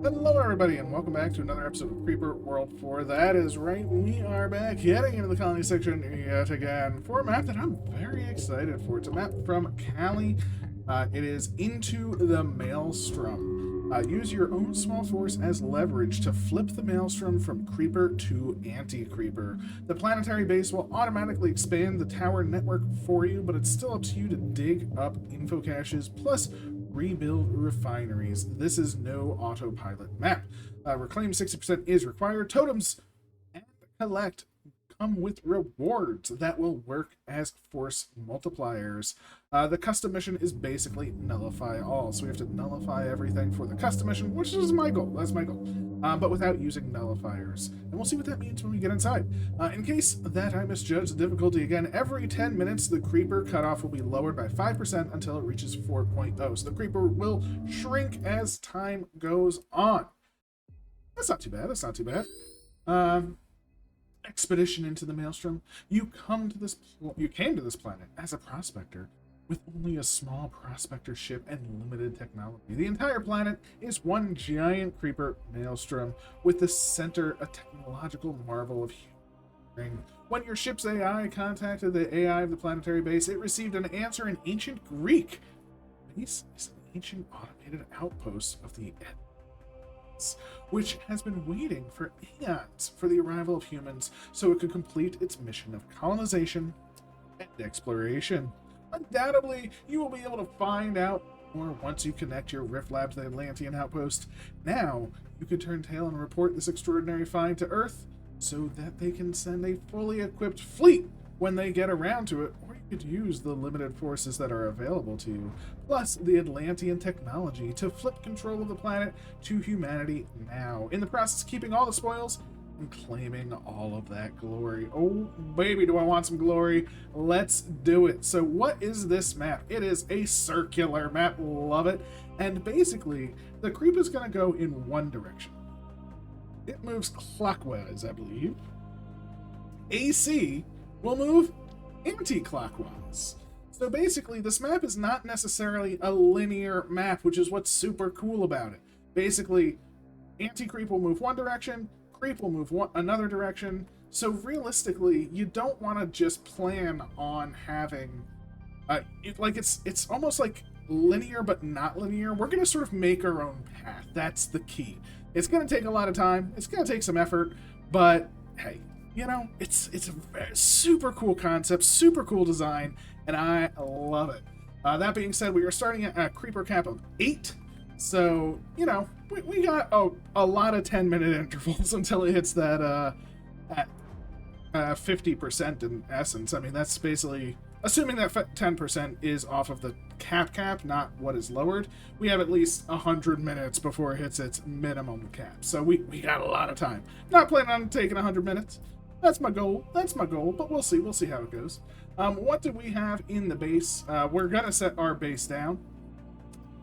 Hello everybody and welcome back to another episode of Creeper World 4. That is right, we are back heading into the colony section yet again for a map that I'm very excited for. It's a map from Kalli. It is Into the Maelstrom. Use your own small force as leverage to flip the Maelstrom from Creeper to Anti-Creeper. The planetary base will automatically expand the tower network for you, but it's still up to you to dig up info caches, plus rebuild refineries. This is no autopilot map. Reclaim 60% is required. Totems and collect come with rewards that will work as force multipliers. The custom mission is basically nullify all. So we have to nullify everything for the custom mission, which is my goal. That's my goal. But without using nullifiers. And we'll see what that means when we get inside. In case that I misjudged the difficulty again, every 10 minutes the creeper cutoff will be lowered by 5% until it reaches 4.0. So the creeper will shrink as time goes on. That's not too bad. That's not too bad. Expedition into the Maelstrom. You came to this planet as a prospector with only a small prospector ship and limited technology. The entire planet is one giant creeper maelstrom with the center a technological marvel of human. When your ship's AI contacted the AI of the planetary base, it received an answer in ancient Greek. Base is an ancient automated outpost of the which has been waiting for eons for the arrival of humans so it could complete its mission of colonization and exploration. Undoubtedly, you will be able to find out more once you connect your Rift Lab to the Atlantean outpost. Now, you can turn tail and report this extraordinary find to Earth so that they can send a fully equipped fleet when they get around to it, or you could use the limited forces that are available to you, plus the Atlantean technology to flip control of the planet to humanity now, in the process keeping all the spoils and claiming all of that glory. Oh baby, do I want some glory. Let's do it. So what is this map? It is a circular map. Love it. And basically the creep is going to go in one direction. It moves clockwise, I believe. AC will move anti-clockwise. So basically this map is not necessarily a linear map, which is what's super cool about it. Basically anti-creep will move one direction, creep will move another direction. So realistically, you don't want to just plan on having it's almost like linear but not linear. We're going to sort of make our own path. That's the key. It's going to take a lot of time, it's going to take some effort, but hey, you know, it's a very super cool concept, super cool design, and I love it. That being said, we are starting at a creeper cap of 8. So, you know, we got a lot of 10-minute intervals until it hits that at 50% in essence. I mean, that's basically, assuming that 10% is off of the cap, not what is lowered, we have at least 100 minutes before it hits its minimum cap. So we got a lot of time. Not planning on taking 100 minutes. That's my goal, but we'll see how it goes. What do we have in the base? We're gonna set our base down.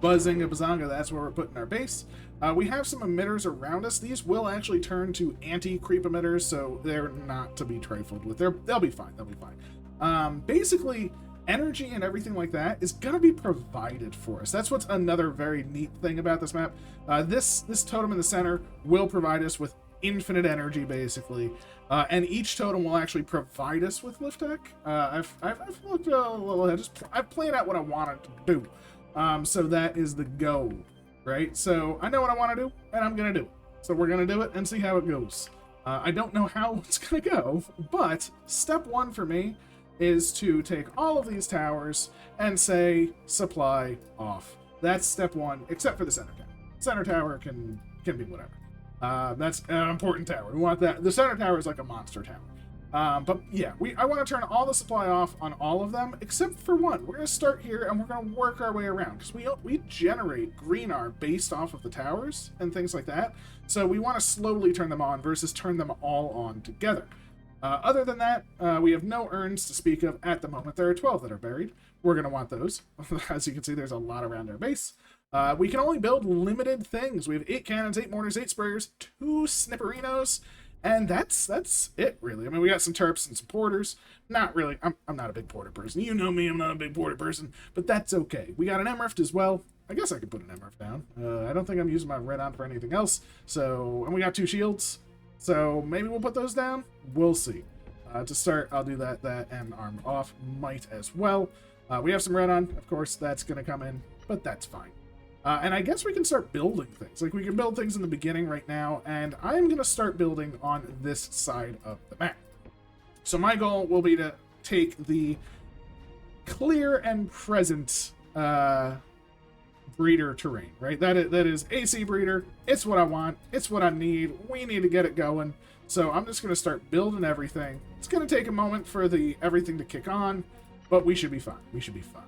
Buzzinga Bazonga, that's where we're putting our base. We have some emitters around us. These will actually turn to anti-creep emitters, so they're not to be trifled with. They'll be fine, basically, energy and everything like that is going to be provided for us. That's what's another very neat thing about this map. This totem in the center will provide us with infinite energy, basically. And each totem will actually provide us with lift tech. I've looked a little ahead. I've planned out what I wanted to do. So that is the goal, right? So I know what I want to do, and I'm going to do it. So we're going to do it and see how it goes. I don't know how it's going to go, but step one for me is to take all of these towers and say supply off. That's step one, except for the center tower. Center tower can be whatever. That's an important tower. We want that. The center tower is like a monster tower. But yeah, I want to turn all the supply off on all of them, except for one. We're going to start here and we're going to work our way around, because we generate green R based off of the towers and things like that. So we want to slowly turn them on versus turn them all on together. Other than that, we have no urns to speak of at the moment. There are 12 that are buried. We're going to want those. As you can see, there's a lot around our base. We can only build limited things. We have 8 cannons, 8 mortars, 8 sprayers, 2 snipperinos, And that's it, really. I mean, we got some terps and some porters. Not really. I'm not a big porter person. You know me, I'm not a big porter person, but that's okay. We got an M-Rift as well. I guess I could put an M-Rift down. I don't think I'm using my red on for anything else. So, and we got 2 shields. So maybe we'll put those down. We'll see. To start, I'll do that, and armed off might as well. We have some red on, of course, that's going to come in, but that's fine. And I guess we can start building things. Like, we can build things in the beginning right now, and I'm going to start building on this side of the map. So my goal will be to take the clear and present breeder terrain, right? That is AC breeder. It's what I want. It's what I need. We need to get it going. So I'm just going to start building everything. It's going to take a moment for everything to kick on, but we should be fine. We should be fine.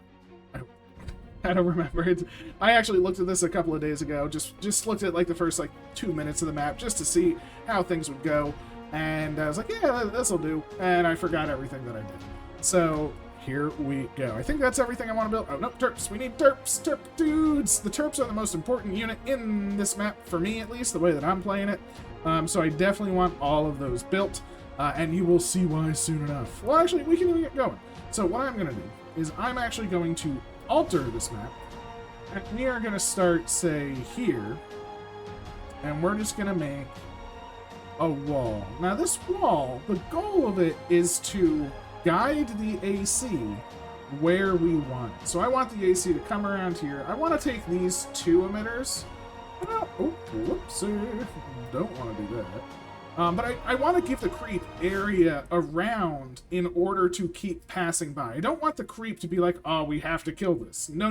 I don't remember it. I actually looked at this a couple of days ago. Just looked at like the first 2 minutes of the map just to see how things would go, and I was like, yeah, this'll do. And I forgot everything that I did. So here we go. I think that's everything I want to build. Oh no, terps. We need terps. Terp dudes. The terps are the most important unit in this map for me, at least the way that I'm playing it. So I definitely want all of those built, and you will see why soon enough. Well, actually, we can even get going. So what I'm going to do is I'm actually going to alter this map, and we are going to start, say, here, and we're just going to make a wall. Now this wall, the goal of it is to guide the AC where we want it. So I want the AC to come around here. I want to take these 2 emitters. Oh, whoopsie. Don't want to do that. But I want to give the creep area around in order to keep passing by. I don't want the creep to be like, oh, we have to kill this. No.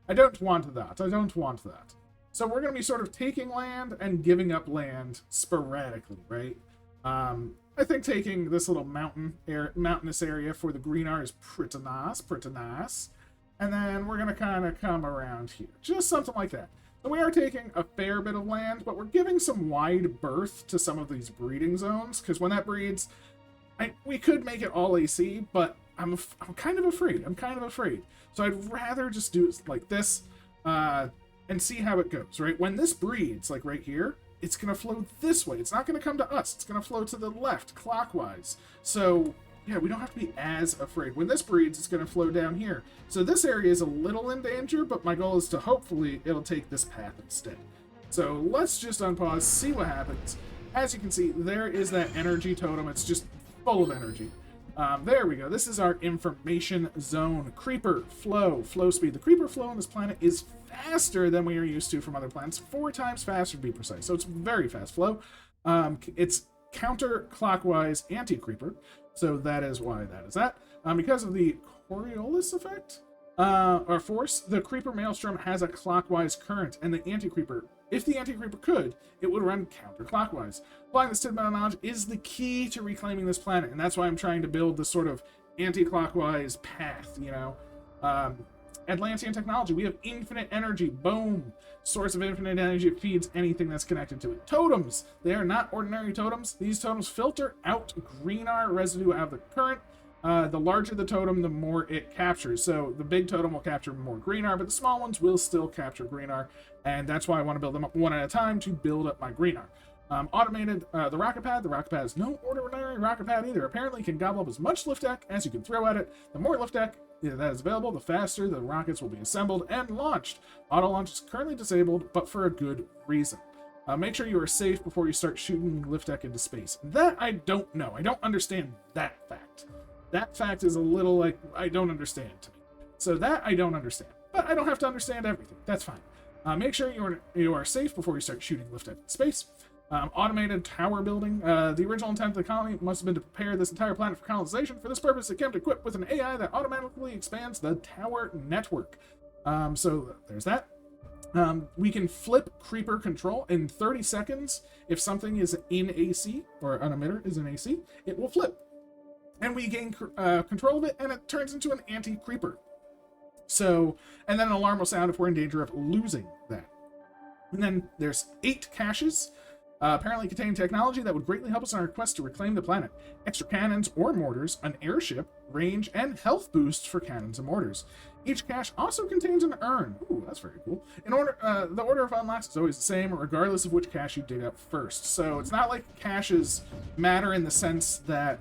I don't want that. I don't want that. So we're going to be sort of taking land and giving up land sporadically, right? I think taking this little mountainous area for the greenar is pretty nice. And then we're going to kind of come around here. Just something like that. So we are taking a fair bit of land, but we're giving some wide berth to some of these breeding zones, because when that breeds, we could make it all AC, but I'm kind of afraid. So I'd rather just do it like this, and see how it goes, right? When this breeds, like right here, it's going to flow this way. It's not going to come to us. It's going to flow to the left, clockwise. So yeah, we don't have to be as afraid. When this breeds, it's going to flow down here. So this area is a little in danger, but my goal is to hopefully it'll take this path instead. So let's just unpause, see what happens. As you can see, there is that energy totem. It's just full of energy. There we go. This is our information zone. Creeper flow speed. The creeper flow on this planet is faster than we are used to from other planets. 4 times faster to be precise. So it's very fast flow. It's counterclockwise anti-creeper. So that is why that is that. Because of the Coriolis effect, or force, the Creeper Maelstrom has a clockwise current, and the Anti-Creeper, if the Anti-Creeper could, it would run counterclockwise. Applying this tidbit of knowledge is the key to reclaiming this planet, and that's why I'm trying to build this sort of anti-clockwise path, you know. Atlantean technology, we have infinite energy, boom! Source of infinite energy, it feeds anything that's connected to it. Totems, they are not ordinary totems. These totems filter out greenar residue out of the current. The larger the totem, the more it captures. So the big totem will capture more greenar, but the small ones will still capture greenar, and that's why I want to build them up one at a time to build up my greenar. Automated, the rocket pad. The rocket pad is no ordinary rocket pad either. Apparently can gobble up as much lift deck as you can throw at it. The more lift deck that is available, the faster the rockets will be assembled and launched. Auto launch is currently disabled, but for a good reason. Make sure you are safe before you start shooting lift deck into space. That I don't know. I don't understand that fact. That fact is a little like, I don't understand to me. So that I don't understand. But I don't have to understand everything. That's fine. Make sure you are safe before you start shooting lift deck into space. Automated tower building. The original intent of the colony must have been to prepare this entire planet for colonization. For this purpose, it came equipped with an AI that automatically expands the tower network. So there's that. We can flip creeper control in 30 seconds. If something is in AC, or an emitter is in AC, it will flip. And we gain control of it, and it turns into an anti-creeper. So, and then an alarm will sound if we're in danger of losing that. And then there's 8 caches. Apparently contain technology that would greatly help us on our quest to reclaim the planet. Extra cannons or mortars, an airship, range, and health boosts for cannons and mortars. Each cache also contains an urn. Ooh, that's very cool. In order, the order of unlocks is always the same, regardless of which cache you dig up first. So it's not like caches matter in the sense that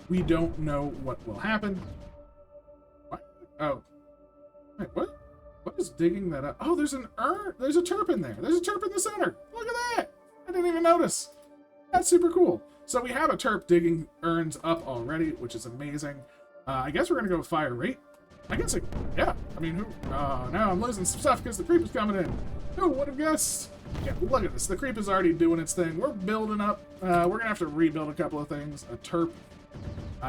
we don't know what will happen. What? Oh. Wait, what? What is digging that up? Oh, there's an urn. There's a turp in there. There's a turp in the center. Look at that. I didn't even notice. That's super cool. So we have a turp digging urns up already, which is amazing. I guess we're going to go with fire rate. I guess, yeah. I mean, who? Now I'm losing some stuff because the creep is coming in. Who would have guessed? Yeah, look at this. The creep is already doing its thing. We're building up. We're going to have to rebuild a couple of things. A turp.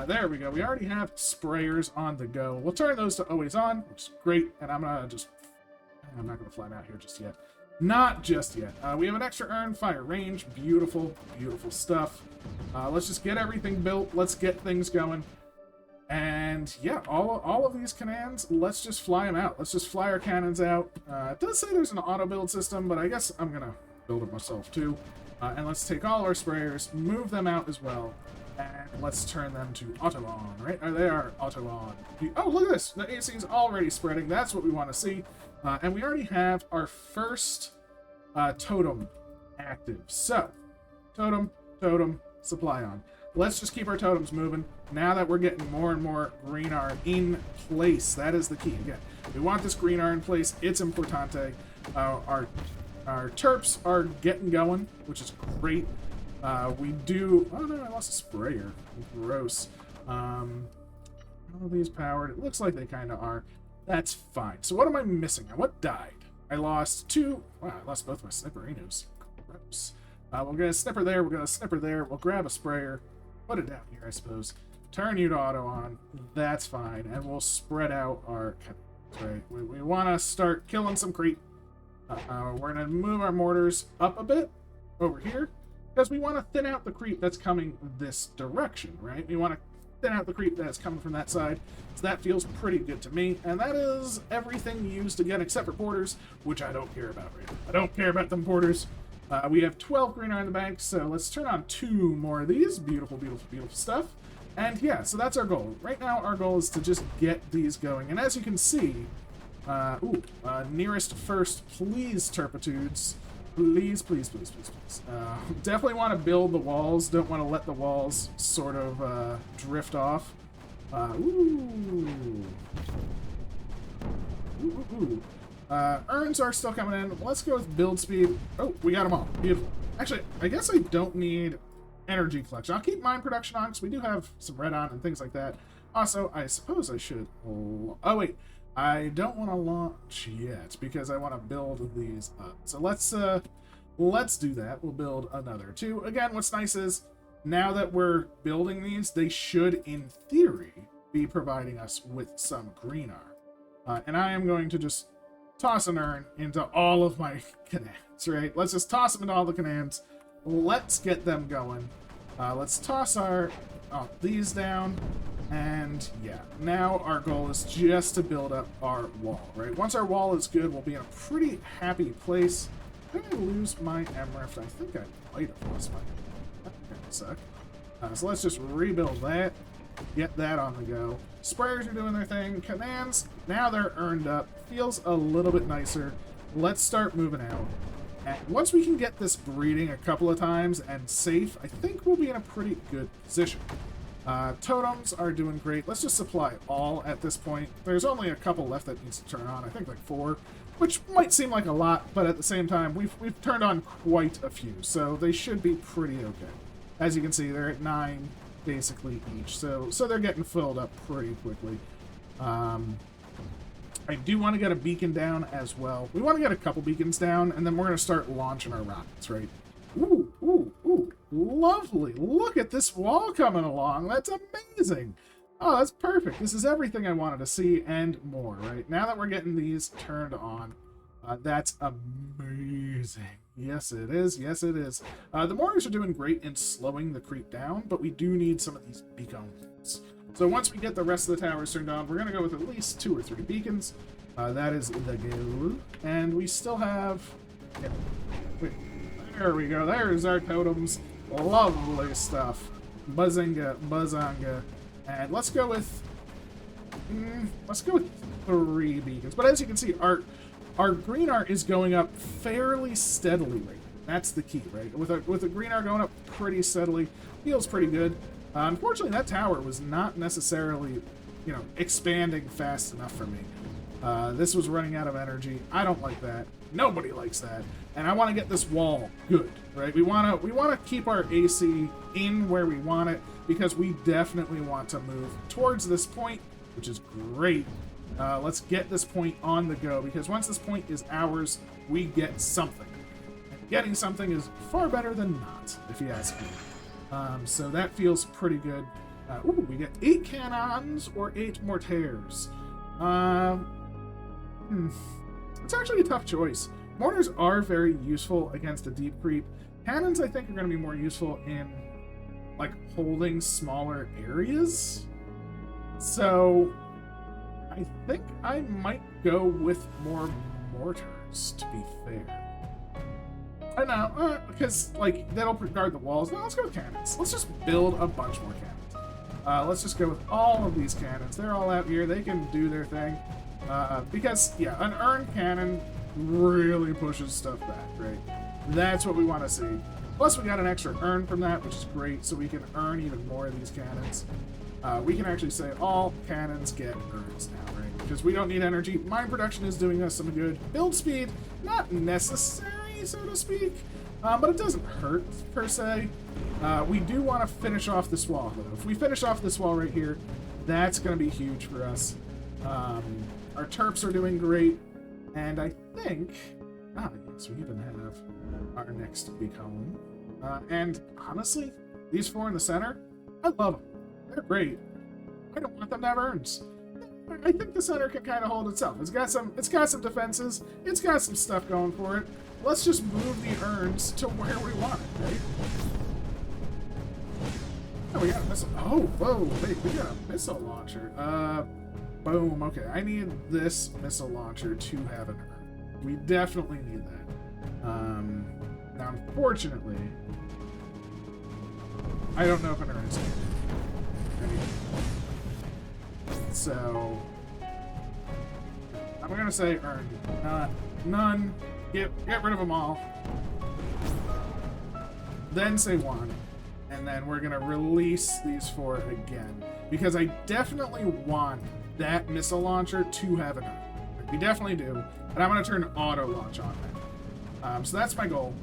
There we go. We already have sprayers on the go. We'll turn those to always on, which is great. And I'm not going to fly out here just yet. Not just yet. We have an extra urn, fire range. Beautiful, beautiful stuff. Let's just get everything built. Let's get things going. And yeah, all of these cannons, let's just fly them out. Let's just fly our cannons out. It does say there's an auto build system, but I guess I'm going to build it myself too. And let's take all our sprayers, move them out as well. And let's turn them to auto on, right? They are auto on. Oh, look at this. The AC is already spreading. That's what we want to see. And we already have our first totem active. So, totem, supply on. Let's just keep our totems moving. Now that we're getting more and more green iron in place, that is the key. Again, we want this green iron in place. It's importante. Our terps are getting going, which is great. We do... Oh, no, I lost a sprayer. Gross. Are these powered? It looks like they kind of are. That's fine. So what am I missing? What died? I lost two... Wow, I lost both my snipperinos. Gross. We'll get a snipper there. We'll get a snipper there. We'll grab a sprayer. Put it down here, I suppose. Turn you to auto on. That's fine. And we'll spread out our... Right. We want to start killing some creep. We're going to move our mortars up a bit over here. Because we want to thin out the creep that's coming this direction, right? We want to thin out the creep that's coming from that side. So that feels pretty good to me. And that is everything used again except for porters, which I don't care about right now. I don't care about them porters. We have 12 green iron in the bank, so let's turn on 2 more of these. Beautiful, beautiful, beautiful stuff. And yeah, so that's our goal. Right now, our goal is to just get these going. And as you can see, nearest first, please, turpitudes. Please, please, please, please, please. Definitely want to build the walls. Don't want to let the walls sort of drift off. Urns are still coming in. Let's go with build speed. Oh, we got them all. Beautiful. Actually, I guess I don't need energy collection. I'll keep mine production on because we do have some red on and things like that. Also, I suppose I should... Oh, wait. I don't want to launch yet because I want to build these up. So let's do that. We'll build another 2. Again, what's nice is now that we're building these, they should, in theory, be providing us with some green arm. And I am going to just toss an urn into all of my cannons, right? Let's just toss them into all the cannons. Let's get them going. Let's toss our these down. And yeah, now our goal is just to build up our wall, right? Once our wall is good, we'll be in a pretty happy place. Did I lose my MRF? I think I might have lost my... That kind of suck. So let's just rebuild that. Get that on the go. Sprayers are doing their thing. Cannons, now they're earned up. Feels a little bit nicer. Let's start moving out. And once we can get this breeding a couple of times and safe, I think we'll be in a pretty good position. Totems are doing great. Let's just supply all at this point. There's only a couple left that needs to turn on. I think like 4, which might seem like a lot, but at the same time, we've turned on quite a few, so they should be pretty okay. As you can see, they're at 9 basically each, so they're getting filled up pretty quickly. I do want to get a beacon down as well. We want to get a couple beacons down, and then we're going to start launching our rockets, right? Ooh, ooh, ooh. Lovely. Look at this wall coming along. That's amazing. Oh, that's perfect. This is everything I wanted to see and more, right? Now that we're getting these turned on, that's amazing. Yes, it is. Yes, it is. The mortars are doing great in slowing the creep down, but we do need some of these beacons. So once we get the rest of the towers turned on, we're going to go with at least 2 or 3 beacons. That is the goal. And we still have... Yeah, wait. There we go. There's our totems. Lovely stuff. Buzzinga, Buzzonga. And let's go with 3 beacons. But as you can see, our green art is going up fairly steadily right now. That's the key, right? With a green art going up pretty steadily, feels pretty good. Unfortunately, that tower was not necessarily, expanding fast enough for me. This was running out of energy. I don't like that. Nobody likes that. And I want to get this wall good, right? We want to keep our AC in where we want it, because we definitely want to move towards this point, which is great. Let's get this point on the go, because once this point is ours, we get something. And getting something is far better than not, if you ask me. So that feels pretty good. Ooh, we get 8 cannons or 8 mortars. It's actually a tough choice. Mortars are very useful against a deep creep. Cannons, I think, are going to be more useful in, holding smaller areas. So, I think I might go with more mortars, to be fair. I don't know, because, that'll guard the walls. No, let's go with cannons. Let's just build a bunch more cannons. Let's just go with all of these cannons. They're all out here. They can do their thing. Because, yeah, an urn cannon really pushes stuff back, right? That's what we want to see. Plus, we got an extra urn from that, which is great, so we can earn even more of these cannons. We can actually say all cannons get urns now, right? Because we don't need energy. Mine production is doing us some good. Build speed, not necessary, so to speak, but it doesn't hurt, per se. We do want to finish off this wall, though. If we finish off this wall right here, that's going to be huge for us. Our Terps are doing great, and I think... yes, we even have our next become. And honestly, these 4 in the center, I love them. They're great. I don't want them to have urns. I think the center can kind of hold itself. It's got some defenses. It's got some stuff going for it. Let's just move the urns to where we want it, right? Oh, we got a missile. Oh, whoa, wait, we got a missile launcher. Boom. Okay, I need this missile launcher to have an urn. We definitely need that. Now, unfortunately, I don't know if an urn is ready. So, I'm gonna say urn. None. Get rid of them all. Then say 1. And then we're gonna release these 4 again. Because I definitely want that missile launcher to have an urn. We definitely do. And I'm going to turn auto launch on that. So that's my goal.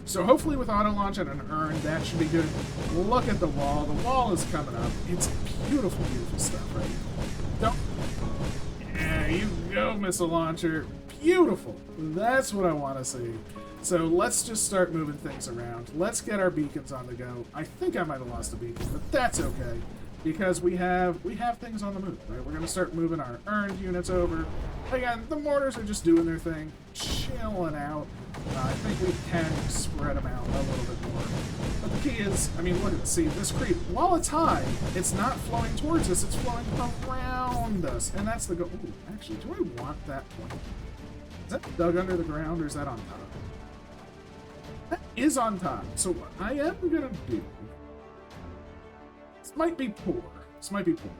So hopefully with auto launch and an urn, that should be good. Look at the wall. The wall is coming up. It's beautiful, beautiful stuff, right? Don't. There you go, missile launcher. Beautiful. That's what I want to see. So let's just start moving things around. Let's get our beacons on the go. I think I might have lost a beacon, but that's okay. Because we have things on the move, right? We're going to start moving our earned units over. Again, the mortars are just doing their thing, chilling out. I think we can spread them out a little bit more. But the key is, I mean, look at this. See, this creep, while it's high, it's not flowing towards us, it's flowing around us. And that's the goal. Ooh, actually, do I want that point? Is that dug under the ground, or is that on top? That is on top. So what I am going to do... This might be poor. This might be poor.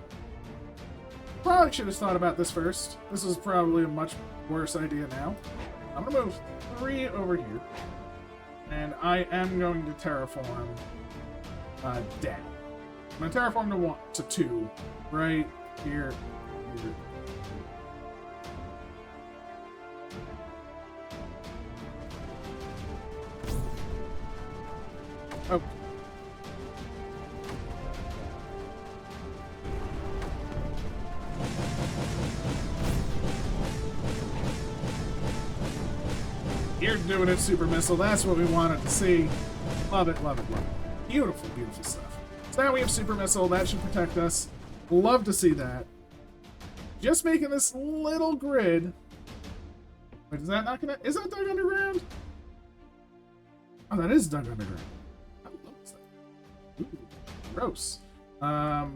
Probably should have thought about this first. This is probably a much worse idea now. I'm going to move 3 over here. And I am going to terraform down. I'm going to terraform to 2. Right here. Here. Oh. You're doing it, Super Missile. That's what we wanted to see. Love it, love it, love it. Beautiful, beautiful stuff. So now we have Super Missile. That should protect us. Love to see that. Just making this little grid. Wait, is that not gonna... Is that dug underground? Oh, that is dug underground. How low is that? Ooh, gross.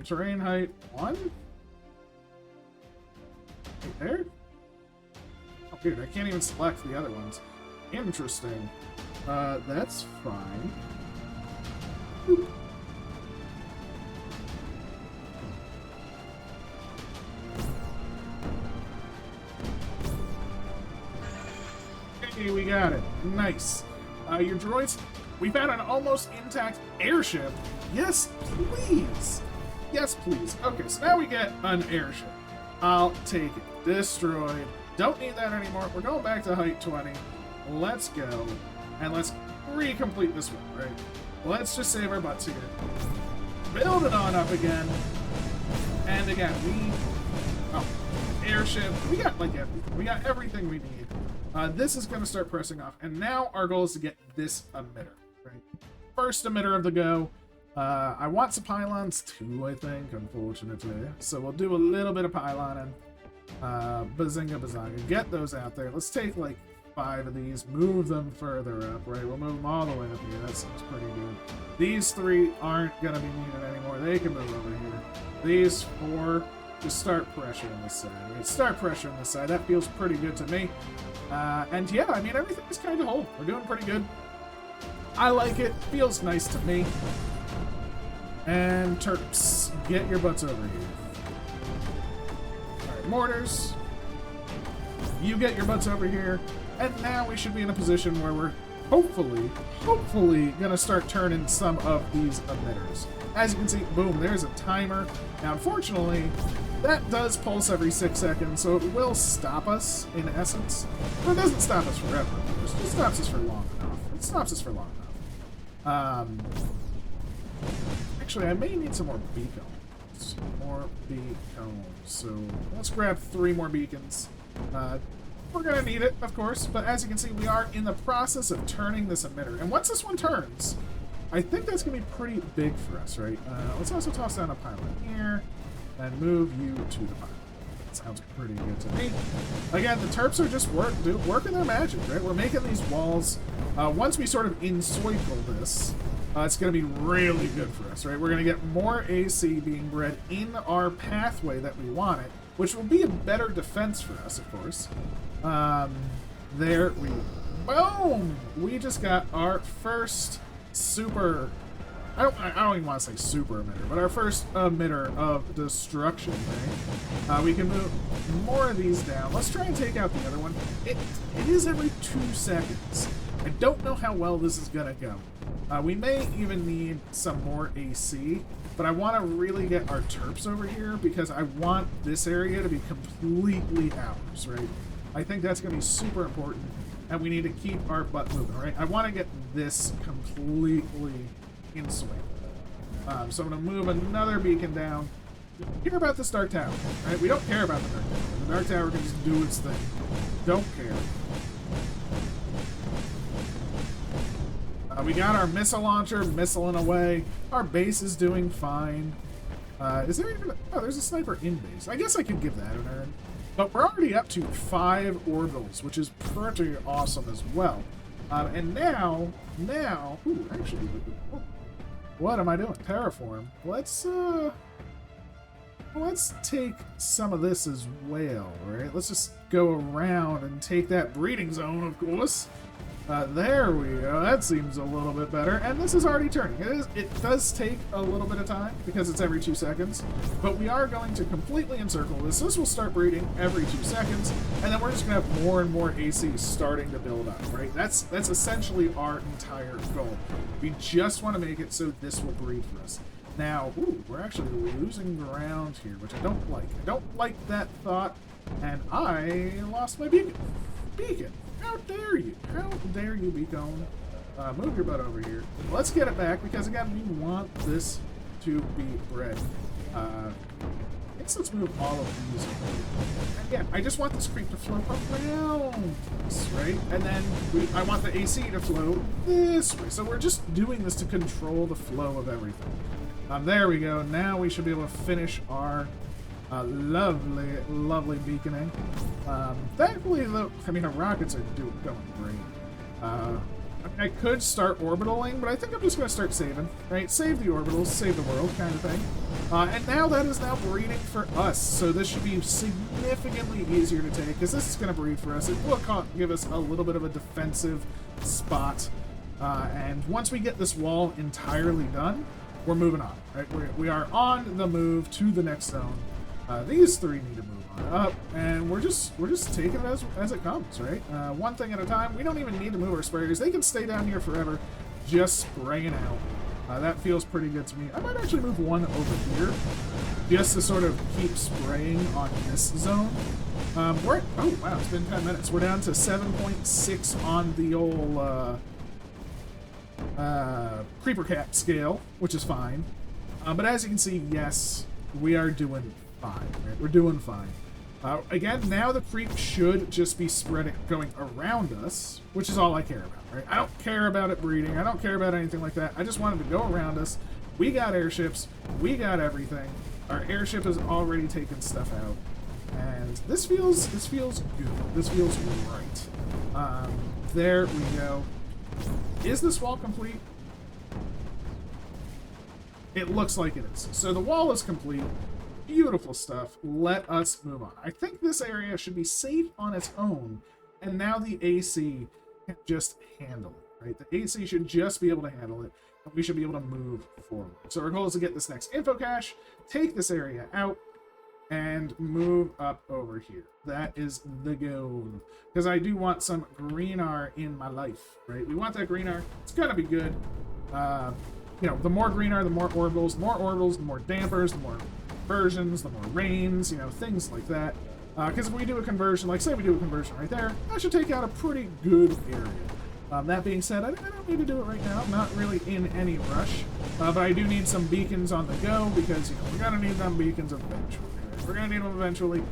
Terrain height 1? Right there? Oh, dude, I can't even select the other ones. Interesting. That's fine. Boop. Okay, we got it. Nice. Your droids, we found an almost intact airship. Yes, please. Yes, please. Okay, so now we get an airship. I'll take it. Destroyed. Don't need that anymore. We're going back to height 20. Let's go. And let's recomplete this one, right? Let's just save our butts here. Build it on up again. And again, airship. We got like everything. We got everything we need. This is going to start pressing off. And now our goal is to get this emitter, right? First emitter of the go. I want some pylons too, I think, unfortunately. So we'll do a little bit of pyloning. Bazinga bazanga. Get those out there. Let's take like 5 of these, move them further up, right? We'll move them all the way up here. That seems pretty good. These 3 aren't going to be needed anymore. They can move over here. These 4, just start pressuring this side. Right? Start pressuring this side. That feels pretty good to me. And yeah, I mean, everything is kind of whole. We're doing pretty good. I like it. Feels nice to me. And Terps, get your butts over here. Alright, mortars. You get your butts over here. And now we should be in a position where we're hopefully gonna start turning some of these emitters. As you can see, boom, there's a timer. Now, unfortunately, that does pulse every 6 seconds, so it will stop us, in essence. But it doesn't stop us forever. It just stops us for long enough. It stops us for long enough. Actually, I may need some more beacons. More beacons. So let's grab 3 more beacons. We're going to need it, of course, but as you can see, we are in the process of turning this emitter. And once this one turns, I think that's going to be pretty big for us, right? Let's also toss down a pylon here and move you to the pylon. That sounds pretty good to me. Again, the Terps are just working their magic, right? We're making these walls. Once we sort of encircle this, it's going to be really good for us, right? We're going to get more AC being bred in our pathway that we want it, which will be a better defense for us, of course. There we... Boom! We just got our first super... I don't even want to say super emitter, but our first emitter of destruction thing. We can move more of these down. Let's try and take out the other one. It is every 2 seconds. I don't know how well this is going to go. We may even need some more AC, but I want to really get our Terps over here because I want this area to be completely ours, right? I think that's going to be super important, and we need to keep our butt moving, right? I want to get this completely in swing. So I'm going to move another beacon down. Care about this Dark Tower, right? We don't care about the Dark Tower. The Dark Tower can just do its thing. Don't care. We got our missile launcher missiling away. Our base is doing fine. Is there even... Oh, there's a sniper in base. I guess I could give that an earn. But we're already up to 5 orbitals, which is pretty awesome as well. And now... Ooh, actually... What am I doing? Terraform. Let's take some of this as well, right? Let's just go around and take that breeding zone, of course. There we go. That seems a little bit better. And this is already turning. It does take a little bit of time because it's every 2 seconds. But we are going to completely encircle this. This will start breeding every 2 seconds. And then we're just going to have more and more AC starting to build up, right? That's essentially our entire goal. We just want to make it so this will breed for us. Now, ooh, we're actually losing ground here, which I don't like. I don't like that thought. And I lost my beacon. How dare you? How dare you, Beacon? Move your butt over here. Let's get it back, because again, we want this to be bred. I guess let's move all of these over. Again, I just want this creep to flow around this, right? And then I want the AC to flow this way. So we're just doing this to control the flow of everything. There we go. Now we should be able to finish our lovely beaconing. Thankfully, though, I mean, our rockets are going great. I could start orbitaling, but I think I'm just going to start saving, right? Save the orbitals, save the world kind of thing. And now that is now breeding for us, so this should be significantly easier to take, because this is going to breed for us. It will give us a little bit of a defensive spot, and once we get this wall entirely done, we're moving on, right? We are on the move to the next zone. These three need to move on up, and we're just taking it as it comes, right? One thing at a time. We don't even need to move our sprayers. They can stay down here forever, just spraying out. That feels pretty good to me. I might actually move one over here, just to sort of keep spraying on this zone. Oh wow, it's been 10 minutes. We're down to 7.6 on the old creeper cap scale, which is fine. But as you can see, yes, we are doing fine. Right? We're doing fine. Again, now the creep should just be spreading, going around us, which is all I care about, right? I don't care about it breeding. I don't care about anything like that. I just want it to go around us. We got airships. We got everything. Our airship has already taken stuff out, and this feels good. This feels right. There we go. Is this wall complete? It looks like it is. So the wall is complete. Beautiful stuff. Let us move on. I think this area should be safe on its own, and now the AC can just handle it, right? The AC should just be able to handle it, and we should be able to move forward. So our goal is to get this next info cache, take this area out, and move up over here. That is the goal. Because I do want some green R in my life, right? We want that green R. It's gonna be good. You know, the more green R, the more orbitals, the more dampers, the more conversions, the more rains, you know, things like that. Because if we do a conversion, like say we do a conversion right there, that should take out a pretty good area. That being said, I don't need to do it right now. I'm not really in any rush. But I do need some beacons on the go because, you know, we're going to need them beacons eventually. Right? We're going to need them eventually.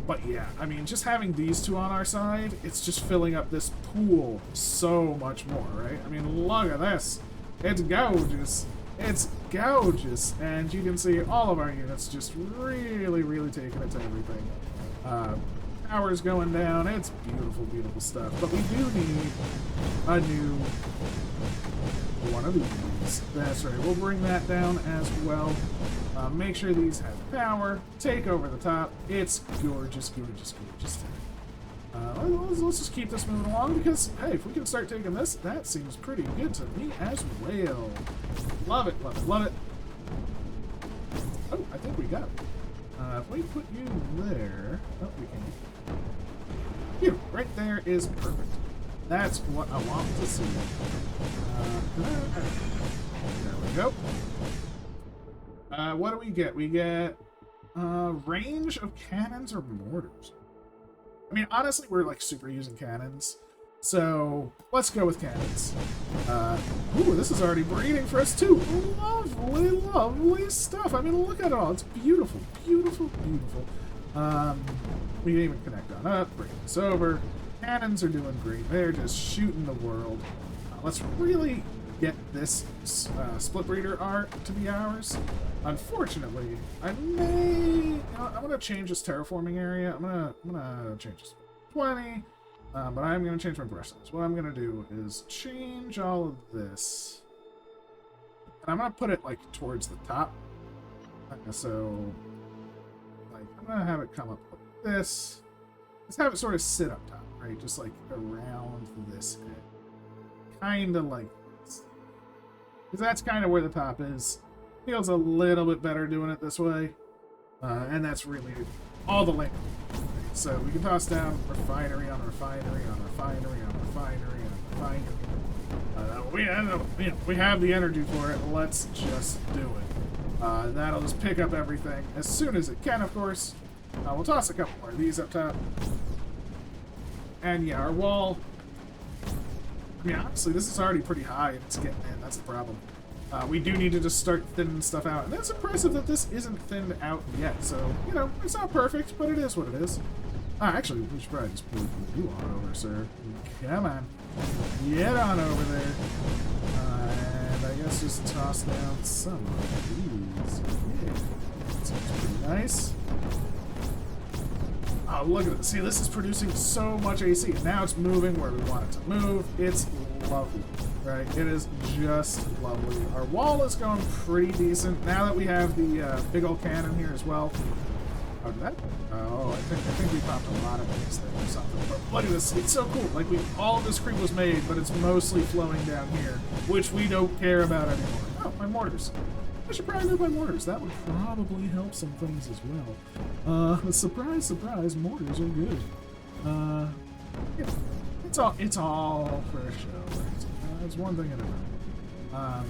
But yeah, I mean, just having these two on our side, it's just filling up this pool so much more, right? I mean, look at this. It's gorgeous. It's gorgeous. And you can see all of our units just really, really taking it to everything. Power's going down. It's beautiful, beautiful stuff. But we do need a new one of these. That's right. We'll bring that down as well. Make sure these have power. Take over the top. It's gorgeous, gorgeous, gorgeous. Let's just keep this moving along because, hey, if we can start taking this, that seems pretty good to me as well. Love it, love it, love it. Oh, I think we got it. If we put you there... Oh, we can. You, right there is perfect. That's what I want to see. There we go. What do we get? We get range of cannons or mortars. I mean, honestly, we're like super using cannons. So let's go with cannons. Ooh, this is already breeding for us too. Lovely, lovely stuff. I mean, look at it all. It's beautiful, beautiful, beautiful. We can even connect on up, bring this over. Cannons are doing great. They're just shooting the world. Let's really get this split breeder art to be ours. Unfortunately, I may... I'm going to change this terraforming area. I'm gonna change this to 20. But I'm going to change my brush size. What I'm going to do is change all of this. And I'm going to put it, like, towards the top. So, like, I'm going to have it come up like this. Let's have it sort of sit up top, right? Just, like, around this edge. Kind of like this. Because that's kind of where the top is. Feels a little bit better doing it this way. And that's really all the length. So we can toss down refinery on refinery on refinery on refinery on refinery. We have the energy for it. Let's just do it. That'll just pick up everything as soon as it can, of course. We'll toss a couple more of these up top. And yeah, our wall... I mean, honestly, this is already pretty high and it's getting in. That's the problem. We do need to just start thinning stuff out. And that's impressive that this isn't thinned out yet. So, you know, it's not perfect, but it is what it is. Actually, we should probably just move you on over, sir. Come on. Get on over there. And I guess just toss down some of these. Yeah. That seems pretty nice. Oh, Oh, look at this. See, this is producing so much AC. Now it's moving where we want it to move. It's lovely, right? It is just lovely. Our wall is going pretty decent. Now that we have the big old cannon here as well. Oh, did that? Oh, I think we popped a lot of things there or something. But look at this. It's so cool. Like, all of this creep was made, but it's mostly flowing down here, which we don't care about anymore. Oh, my mortars. I should probably move my mortars. That would probably help some things as well. Surprise, surprise, mortars are good. Yeah, it's all for a show. Right? That's one thing at a time.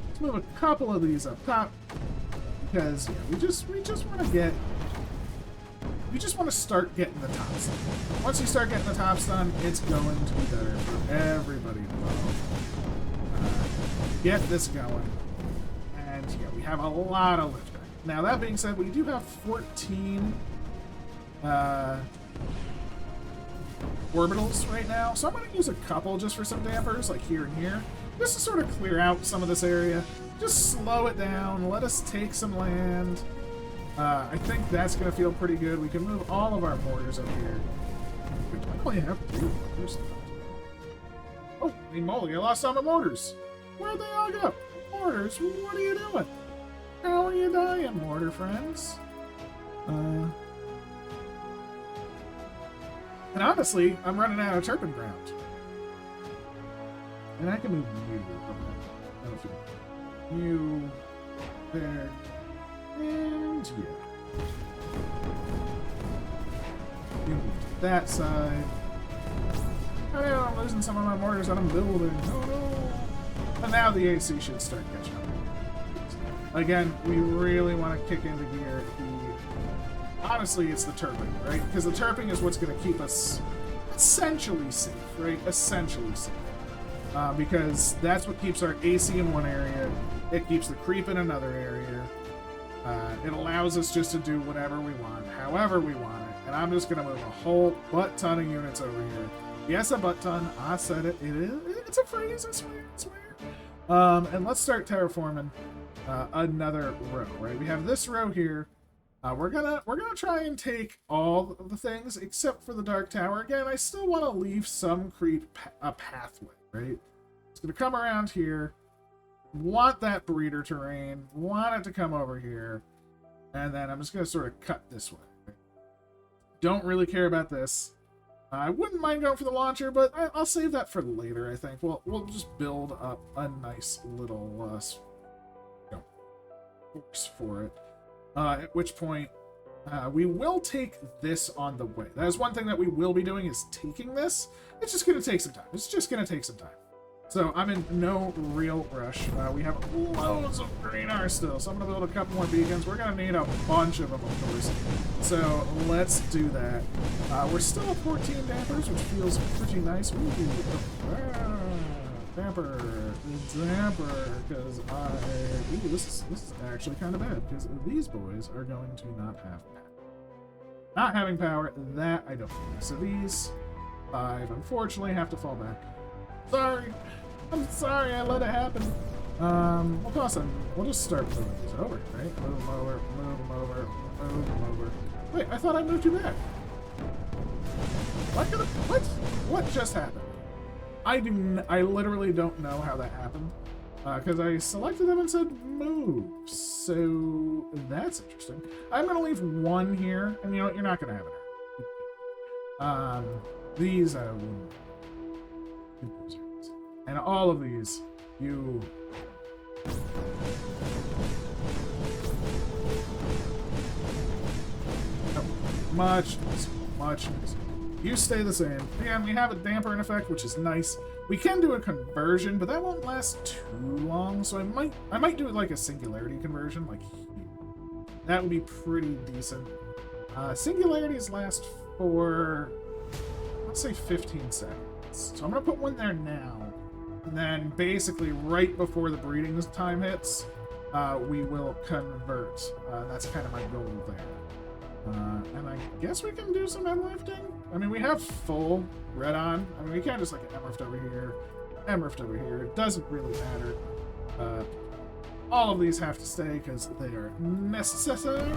Let's move a couple of these up top because yeah, we just want to get. We just want to start getting the tops done. Once you start getting the tops done, it's going to be better for everybody involved. Get this going. And yeah, we have a lot of lifting. Now, that being said, we do have 14 orbitals right now, so I'm going to use a couple just for some dampers, like here and here, just to sort of clear out some of this area. Just slow it down, let us take some land. I think that's going to feel pretty good. We can move all of our mortars up here. I only have 3 mortars. Oh, holy moly, I lost all my mortars. Where'd they all go? Mortars, what are you doing? How are you dying, mortar friends? And honestly, I'm running out of turpin ground. And I can move you there, and yeah. You move to that side. Oh yeah, I'm losing some of my mortars that I'm building. Oh no! And now the AC should start catching up. Again, we really want to kick into gear. Honestly, it's the turping, right? Because the turping is what's going to keep us essentially safe, right? Essentially safe. Because that's what keeps our AC in one area. It keeps the creep in another area. It allows us just to do whatever we want, however we want it. And I'm just going to move a whole butt-ton of units over here. Yes, a butt-ton. I said it. It's a phrase, I swear. And let's start terraforming another row, right? We have this row here. We're gonna try and take all of the things except for the Dark Tower. Again, I still want to leave some creep a pathway, right? It's gonna come around here. Want that breeder terrain. Want it to come over here, and then I'm just gonna sort of cut this way. Right? Don't really care about this. I wouldn't mind going for the launcher, but I'll save that for later. I think we'll just build up a nice little force for it. At which point, we will take this on the way. That is one thing that we will be doing, is taking this. It's just going to take some time. It's just going to take some time. So I'm in no real rush. We have loads of green art still, so I'm going to build a couple more beacons. We're going to need a bunch of them, of course. So let's do that. We're still at 14 dampers, which feels pretty nice. Ooh, damper, because ooh, this is actually kind of bad, because these boys are going to not have power. Not having power, that I don't need. So these 5, unfortunately, have to fall back. Sorry, I'm sorry I let it happen. We'll toss them. We'll just start moving these over, right? Move them over, move them over, move them over. Wait, I thought I moved you back. What just happened? I literally don't know how that happened, because I selected them and said move, so that's interesting. I'm going to leave 1 here, and you know what, you're not going to have it. These, and all of these, you... Oh, much nicer. You stay the same. Again, we have a damper in effect, which is nice. We can do a conversion, but that won't last too long, so I might do it like a singularity conversion, like here. That would be pretty decent. Singularities last for, let's say, 15 seconds. So I'm going to put one there now, and then basically right before the breeding time hits, we will convert. That's kind of my goal there. And I guess we can do some M-rifting. I mean, we have full red on. I mean, we can't just like M-rift over here, M-rift over here. It doesn't really matter. All of these have to stay because they are necessary.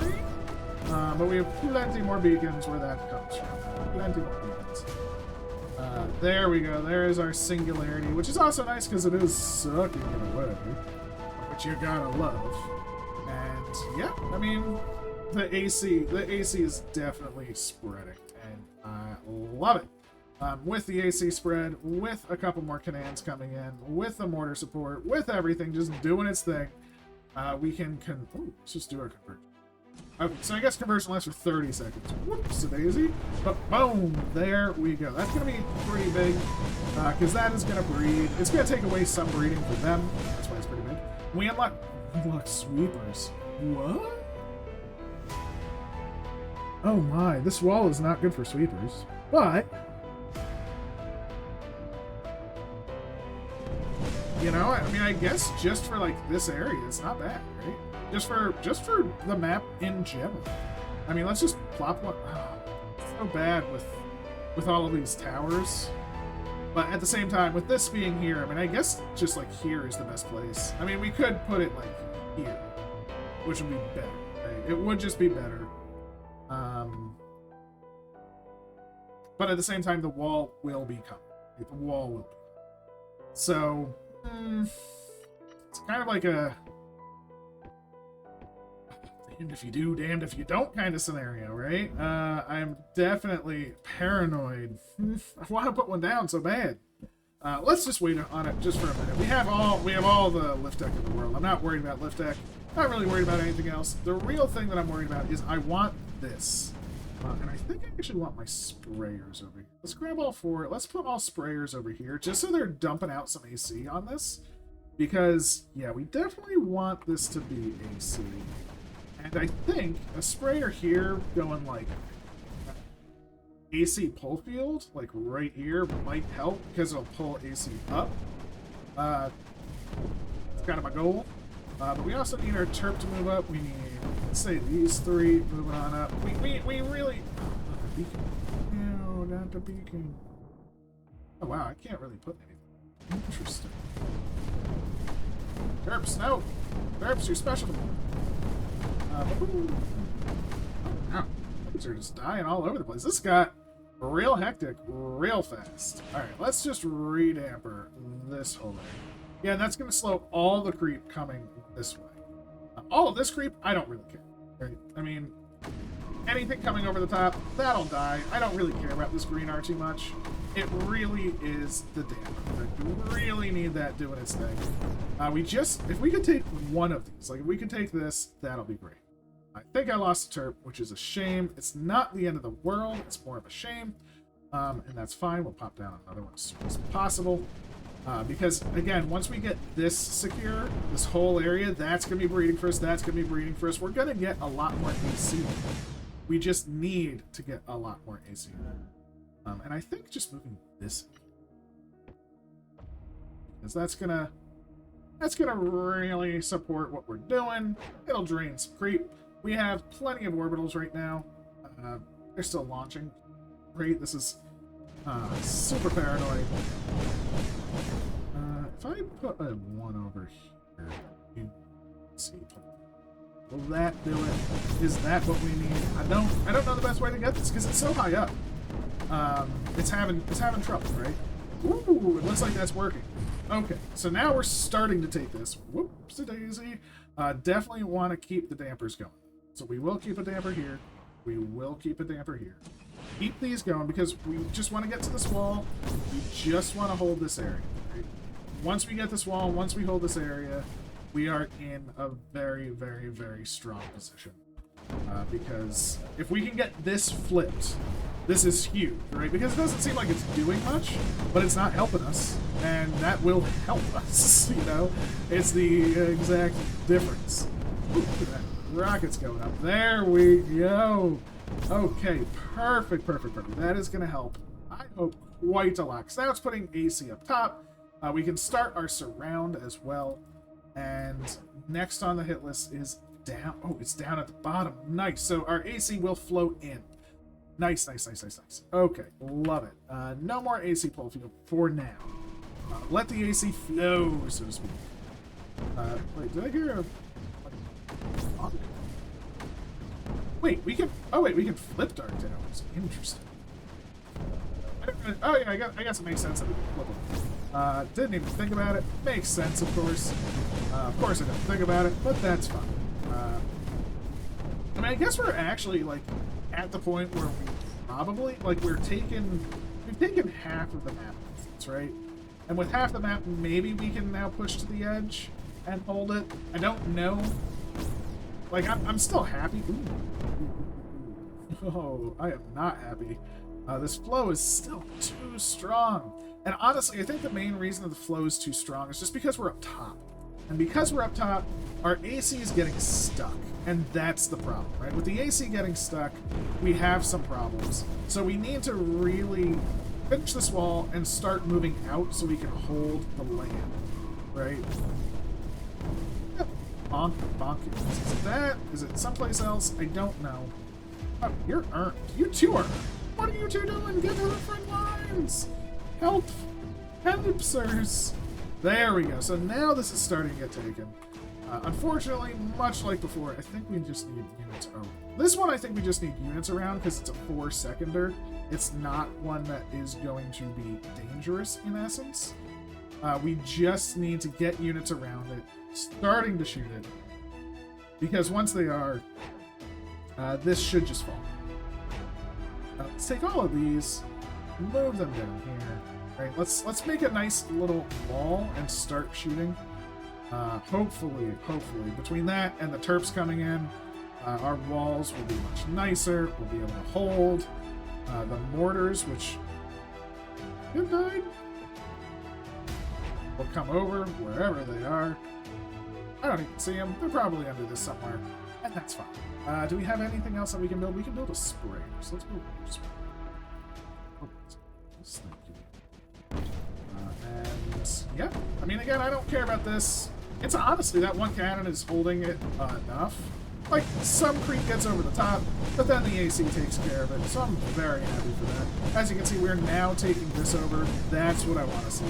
But we have plenty more beacons where that comes from. Plenty more beacons. There we go. There is our singularity, which is also nice because it is sucking it away, which you gotta love. And yeah, I mean, the AC is definitely spreading, and I love it. With the AC spread, with a couple more cannons coming in, with the mortar support, with everything just doing its thing, we can let's just do our conversion. Okay, so I guess conversion lasts for 30 seconds. Whoops, a daisy. But boom, there we go. That's going to be pretty big, because that is going to breed. It's going to take away some breeding for them. That's why it's pretty big. We unlock sweepers. What? Oh my, this wall is not good for sweepers. But you know, I mean, I guess just for like this area, it's not bad, right? Just for the map in general. I mean, let's just plop one. Oh, it's so bad with all of these towers. But at the same time, with this being here, I mean, I guess just like here is the best place. I mean, we could put it like here, which would be better. Right? It would just be better. But at the same time, the wall will be coming. Like, the wall will be. So it's kind of like a damned if you do, damned if you don't kind of scenario, right? I'm definitely paranoid. I want to put one down so bad. Let's just wait on it just for a minute. We have all the lift deck in the world. I'm not worried about lift deck. Not really worried about anything else. The real thing that I'm worried about is I want this. And I think I actually want my sprayers over here. Let's grab all four. Let's put all sprayers over here, just so they're dumping out some AC on this. Because, yeah, we definitely want this to be AC. And I think a sprayer here going, like, AC pull field, like right here, might help, because it'll pull AC up. It's kind of my goal. But we also need our Terp to move up. We need, let's say, these three moving on up. We really... Oh, the beacon. No, not the beacon. Oh, wow, I can't really put anything. Interesting. Terps, no! Terps, you're special to me. Oh, no. Things are just dying all over the place. This got real hectic, real fast. Alright, let's just redamper this whole area. Yeah, and that's going to slow all the creep coming this way. All of this creep, I don't really care. Right? I mean, anything coming over the top, that'll die. I don't really care about this green R too much. It really is the damper. We really need that doing its thing. If we could take one of these, like if we could take this, that'll be great. I think I lost the Terp, which is a shame. It's not the end of the world. It's more of a shame. And that's fine. We'll pop down another one as soon as possible. Because, again, once we get this secure, this whole area, that's going to be breeding for us, that's going to be breeding for us. We're going to get a lot more AC. We just need to get a lot more AC. And I think just moving this, because that's gonna really support what we're doing. It'll drain some creep. We have plenty of orbitals right now. They're still launching. Great. This is super paranoid. If I put a one over here, you see, will that do it? Is that what we need? I don't know the best way to get this because it's so high up. It's having trouble, right? Ooh, it looks like that's working. Okay, so now we're starting to take this. Whoops-a-daisy. Definitely want to keep the dampers going. So we will keep a damper here. We will keep a damper here. Keep these going because we just want to get to this wall. We just want to hold this area. Right? Once we get this wall, once we hold this area, we are in a very, very, very strong position. Because if we can get this flipped, this is huge, right? Because it doesn't seem like it's doing much, but it's not helping us, and that will help us, you know? It's the exact difference. Ooh, look at that. Rockets going up. There we go. Okay, perfect. That is going to help, I hope, quite a lot. Because now it's putting AC up top. We can start our surround as well. And next on the hit list is down. Oh, it's down at the bottom. Nice. So our AC will flow in. Nice. Okay, love it. No more AC pull field for now. Let the AC flow, so to speak. Wait, did I hear a... Wait, we can... Oh, wait, we can flip dart towers. Interesting. Oh, yeah, I guess it makes sense that we can flip them. Didn't even think about it. Makes sense, of course. Of course I didn't think about it, but that's fine. I mean, I guess we're actually, like, at the point where we probably... Like, we've taken half of the map, right? And with half the map, maybe we can now push to the edge and hold it. I don't know. Like, I'm still happy. Ooh. Oh, I am not happy. This flow is still too strong. And honestly, I think the main reason that the flow is too strong is just because we're up top. And because we're up top, our AC is getting stuck. And that's the problem, right? With the AC getting stuck, we have some problems. So we need to really finish this wall and start moving out so we can hold the land, right? Bonk, bonk. Is it that? Is it someplace else? I don't know. Oh, you're earned. You two are earned. What are you two doing? Get to the front lines! Help! Help, sirs! There we go. So now this is starting to get taken. Unfortunately, much like before, I think we just need units around. This one I think we just need units around because it's a 4-seconder. It's not one that is going to be dangerous in essence. We just need to get units around it, starting to shoot it. Because once they are, this should just fall. Let's take all of these, move them down here. Right, let's make a nice little wall and start shooting. Hopefully, between that and the Terps coming in, our walls will be much nicer. We'll be able to hold the mortars, which have died. Will come over wherever they are. I don't even see them. They're probably under this somewhere, and that's fine. Do we have anything else that we can build? We can build a sprayer. So let's build a sprayer. Oh, thank you. And yeah, I mean, again, I don't care about this. It's honestly that one cannon is holding it enough. Like, some creep gets over the top, but then the AC takes care of it, so I'm very happy for that. As you can see, we're now taking this over. That's what I want to see.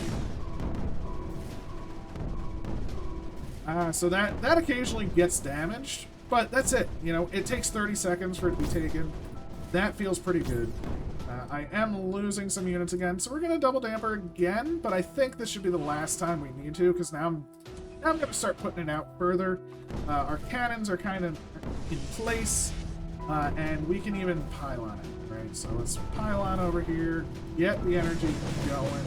So that occasionally gets damaged, but that's it. You know, it takes 30 seconds for it to be taken. That feels pretty good. I am losing some units again, so we're going to double damper again, but I think this should be the last time we need to, because now I'm going to start putting it out further. Our cannons are kind of in place, and we can even pylon it, right? So let's pylon over here, get the energy going.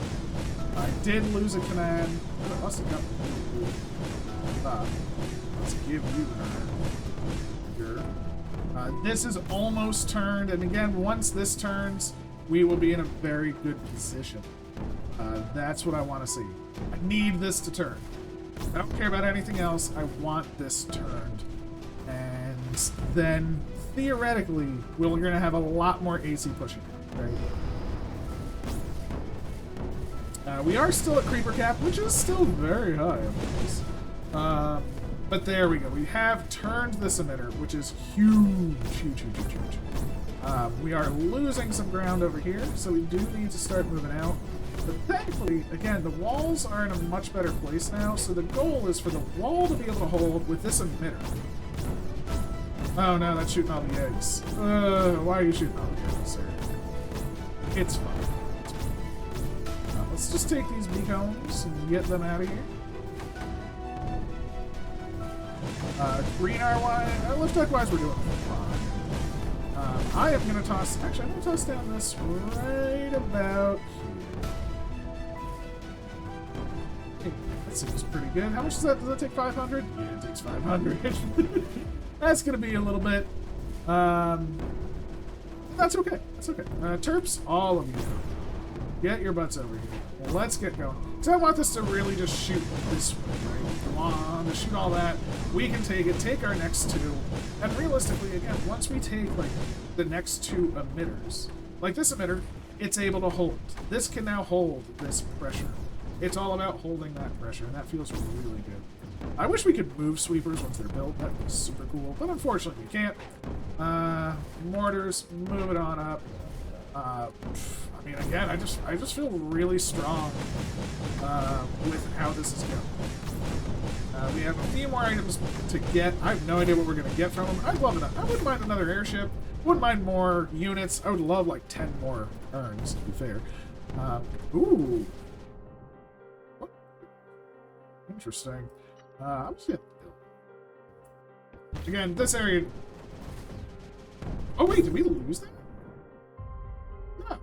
I did lose a command. I must have gotten let's give you here. This is almost turned, and again, once this turns, we will be in a very good position. That's what I want to see. I need this to turn. I don't care about anything else. I want this turned. And then, theoretically, we're going to have a lot more AC pushing, right? We are still at creeper cap, which is still very high, of course. But there we go. We have turned this emitter, which is huge, huge, huge, huge, huge. We are losing some ground over here, so we do need to start moving out. But thankfully, again, the walls are in a much better place now, so the goal is for the wall to be able to hold with this emitter. Oh no, that's shooting all the eggs. Why are you shooting all the eggs, sir? It's fine. Let's just take these beacons and get them out of here. Green R-wise, lift deck-wise, we're doing fine. I am going to toss... Actually, I'm going to toss down this right about here. That seems pretty good. How much does that... Does that take 500? Yeah, it takes 500. That's going to be a little bit... That's okay. That's okay. Terps, all of you. Get your butts over here. Let's get going. So I want this to really just shoot this way, right? Go on, to shoot all that. We can take it, take our next two. And realistically, again, once we take, like, the next two emitters, like this emitter, it's able to hold. This can now hold this pressure. It's all about holding that pressure, and that feels really good. I wish we could move sweepers once they're built. That would be super cool, but unfortunately we can't. Mortars, move it on up. I mean, again, I just feel really strong with how this is going. We have a few more items to get. I have no idea what we're going to get from them. I'd love it. I wouldn't mind another airship. Wouldn't mind more units. I would love like 10 more urns, to be fair. Ooh. What? Interesting. I'm just going to build. Again, this area... Oh, wait, did we lose that? No.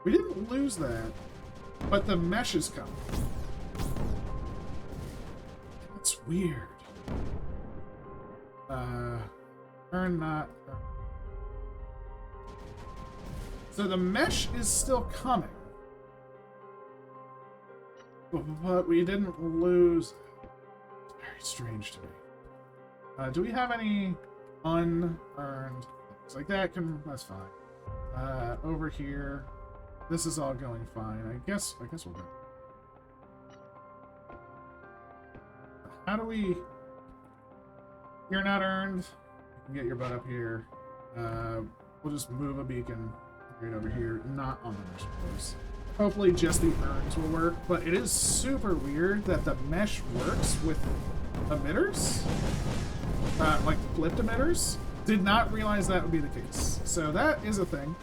We didn't lose that, but the mesh is coming. That's weird. Earn not. So the mesh is still coming. But we didn't lose it. It's very strange to me. Do we have any unearned things? Like that that's fine. Over here. This is all going fine. I guess we'll go. How do we... You're not earned. You can get your butt up here. We'll just move a beacon right over here. Not on the mission course. Hopefully just the urns will work. But it is super weird that the mesh works with emitters. Like flipped emitters. Did not realize that would be the case. So that is a thing.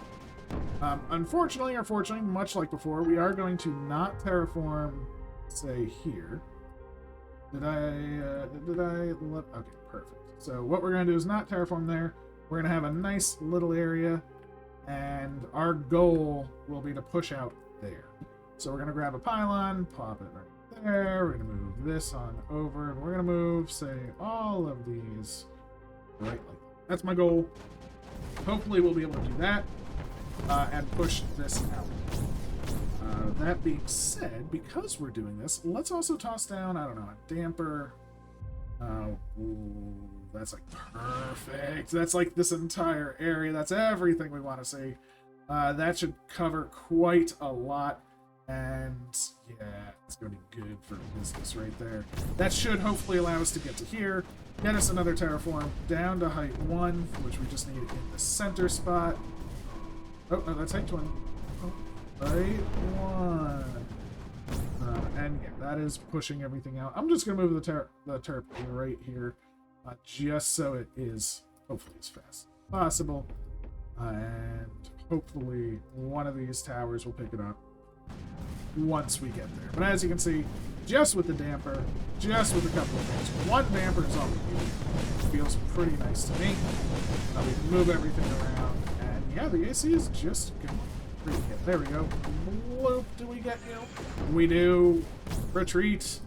Unfortunately or fortunately, much like before, we are going to not terraform, say, here. Did I let... Okay, perfect. So what we're going to do is not terraform there. We're going to have a nice little area, and our goal will be to push out there. So we're going to grab a pylon, pop it right there. We're going to move this on over, and we're going to move, say, all of these right like that. That's my goal. Hopefully we'll be able to do that. And push this out. That being said, because we're doing this, let's also toss down, I don't know, a damper. Ooh, that's like perfect. That's like this entire area. That's everything we want to see. That should cover quite a lot. And yeah, it's going to be good for business right there. That should hopefully allow us to get to here. Get us another terraform down to height 1, which we just need in the center spot. Oh, no, that's height 20. Oh, height 1. And yeah, that is pushing everything out. I'm just going to move the terp right here, just so it is hopefully as fast as possible. And hopefully one of these towers will pick it up once we get there. But as you can see, just with the damper, just with a couple of things, one damper is all we need. Feels pretty nice to me. We can move everything around. Yeah, the AC is just good. There we go. Bloop, do we get you? We do. Retreat.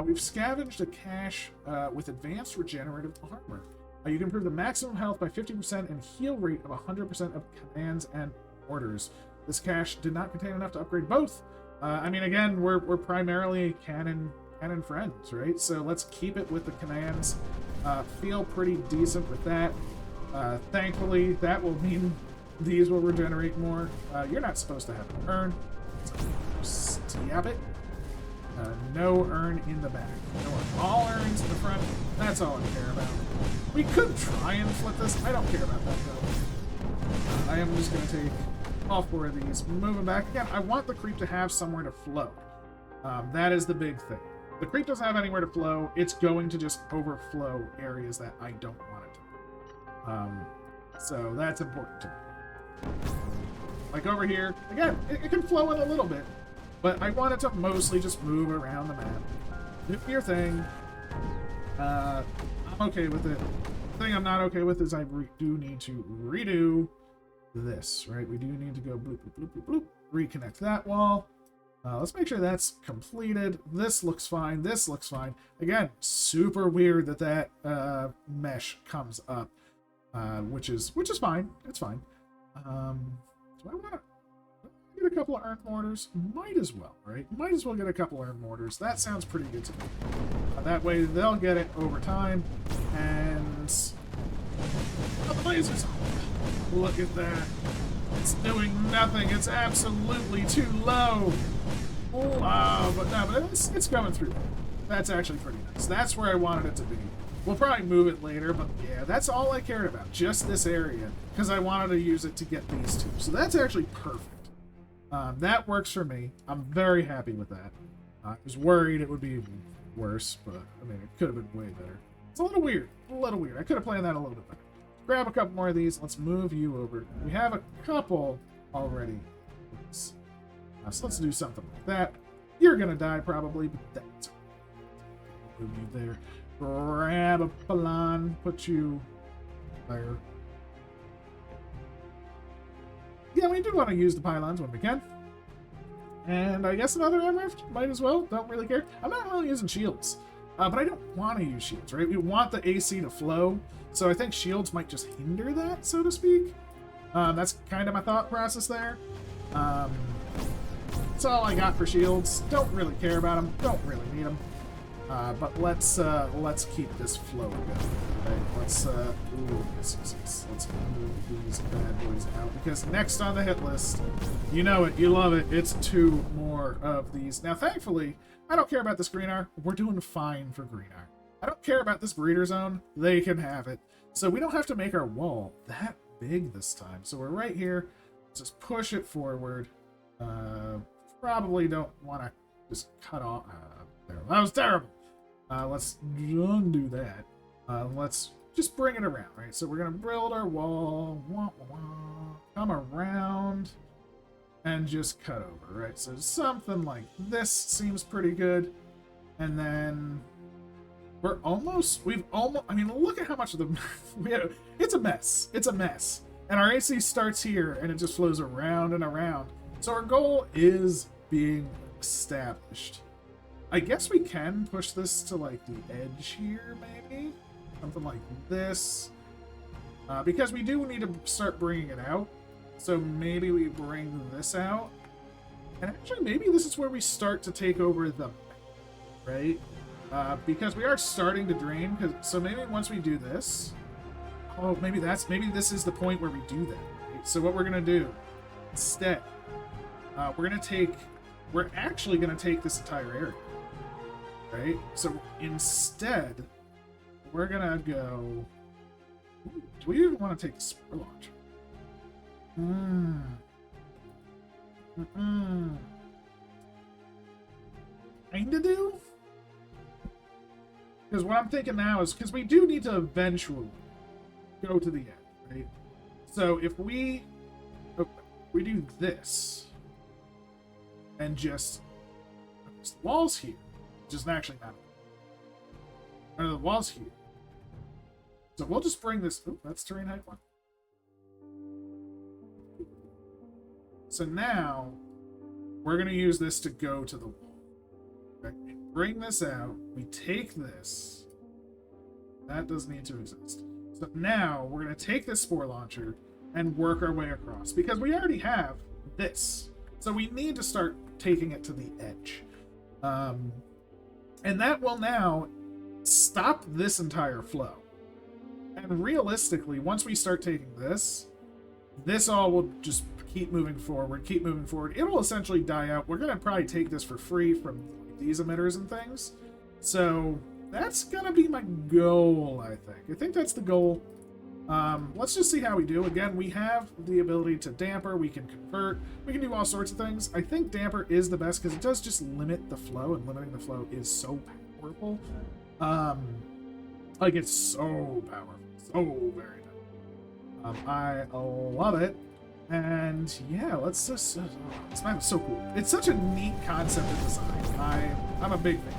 We've scavenged a cache with advanced regenerative armor. You can improve the maximum health by 50% and heal rate of 100% of commands and orders. This cache did not contain enough to upgrade both. I mean, again, we're primarily cannon friends, right? So let's keep it with the commands. Feel pretty decent with that. Thankfully, that will mean these will regenerate more. You're not supposed to have an urn. Stab it. No urn in the back. No urn. All urns in the front. That's all I care about. We could try and flip this. I don't care about that, though. I am just going to take all 4 of these. Move them back. Again, I want the creep to have somewhere to flow. That is the big thing. The creep doesn't have anywhere to flow. It's going to just overflow areas that I don't want it to. So that's important to me. Like over here, again, it can flow in a little bit, but I want it to mostly just move around the map. Do your thing. I'm okay with it. The thing I'm not okay with is I do need to redo this, right? We do need to go bloop, bloop, bloop, bloop, bloop, reconnect that wall. Let's make sure that's completed. This looks fine. This looks fine. Again, super weird that mesh comes up, which is fine. It's fine. Do I want to get a couple of earned mortars? Might as well, right? Might as well get a couple of earned mortars. That sounds pretty good to me. That way they'll get it over time. And oh, the lasers! Look at that. It's doing nothing. It's absolutely too low. But it's going through. That's actually pretty nice. That's where I wanted it to be. We'll probably move it later, but yeah, that's all I cared about. Just this area, because I wanted to use it to get these two. So that's actually perfect. That works for me. I'm very happy with that. I was worried it would be worse, but I mean, it could have been way better. It's a little weird. A little weird. I could have planned that a little bit better. Grab a couple more of these. Let's move you over. We have a couple already. So let's do something like that. You're gonna die probably, but that's okay. Move you there. Grab a pylon. Put you there. Yeah, we do want to use the pylons when we can. And I guess another MRF might as well. Don't really care. I'm not really using shields. But I don't want to use shields, right? We want the AC to flow. So I think shields might just hinder that, so to speak. That's kind of my thought process there. That's all I got for shields. Don't really care about them. Don't really need them. But let's keep this flow going. Right? Let's let's move these bad boys out, because next on the hit list, you know it, you love it. It's 2 more of these. Now, thankfully, I don't care about this green R. We're doing fine for green R. I don't care about this breeder zone. They can have it. So we don't have to make our wall that big this time. So we're right here. Let's just push it forward. Probably don't want to just cut off. There, that was terrible. Let's undo that. Let's just bring it around, right? So we're going to build our wall. Come around. And just cut over, right? So something like this seems pretty good. And then we've almost, I mean, look at how much of the, it's a mess. It's a mess. And our AC starts here and it just flows around and around. So our goal is being established. I guess we can push this to like the edge here, maybe? Something like this. Because we do need to start bringing it out. So maybe we bring this out. And actually, maybe this is where we start to take over the map, right? Because we are starting to drain. So maybe once we do this... Oh, maybe this is the point where we do that, right? So what we're going to do, instead, we're actually going to take this entire area, right? So instead, we're going to go... Ooh, do we even want to take the spore launcher? Kinda do? Because what I'm thinking now is, because we do need to eventually go to the end, right? So if we do this and just the walls here, which is actually not the walls here. So we'll just bring this. Oh, that's terrain height 1. So now we're going to use this to go to the wall. Okay? Bring this out. We take this. That doesn't need to exist. So now we're going to take this spore launcher and work our way across, because we already have this. So we need to start taking it to the edge. And that will now stop this entire flow. And realistically, once we start taking this all will just keep moving forward. It'll essentially die out. We're going to probably take this for free from these emitters and things. So that's going to be my goal, I think. I think that's the goal. Let's just see how we do. Again, we have the ability to damper. We can convert. We can do all sorts of things. I think damper is the best because it does just limit the flow, and limiting the flow is so powerful. Like, it's so powerful. So very nice. I love it. And yeah, let's just... this map is so cool. It's such a neat concept of design. I'm a big fan.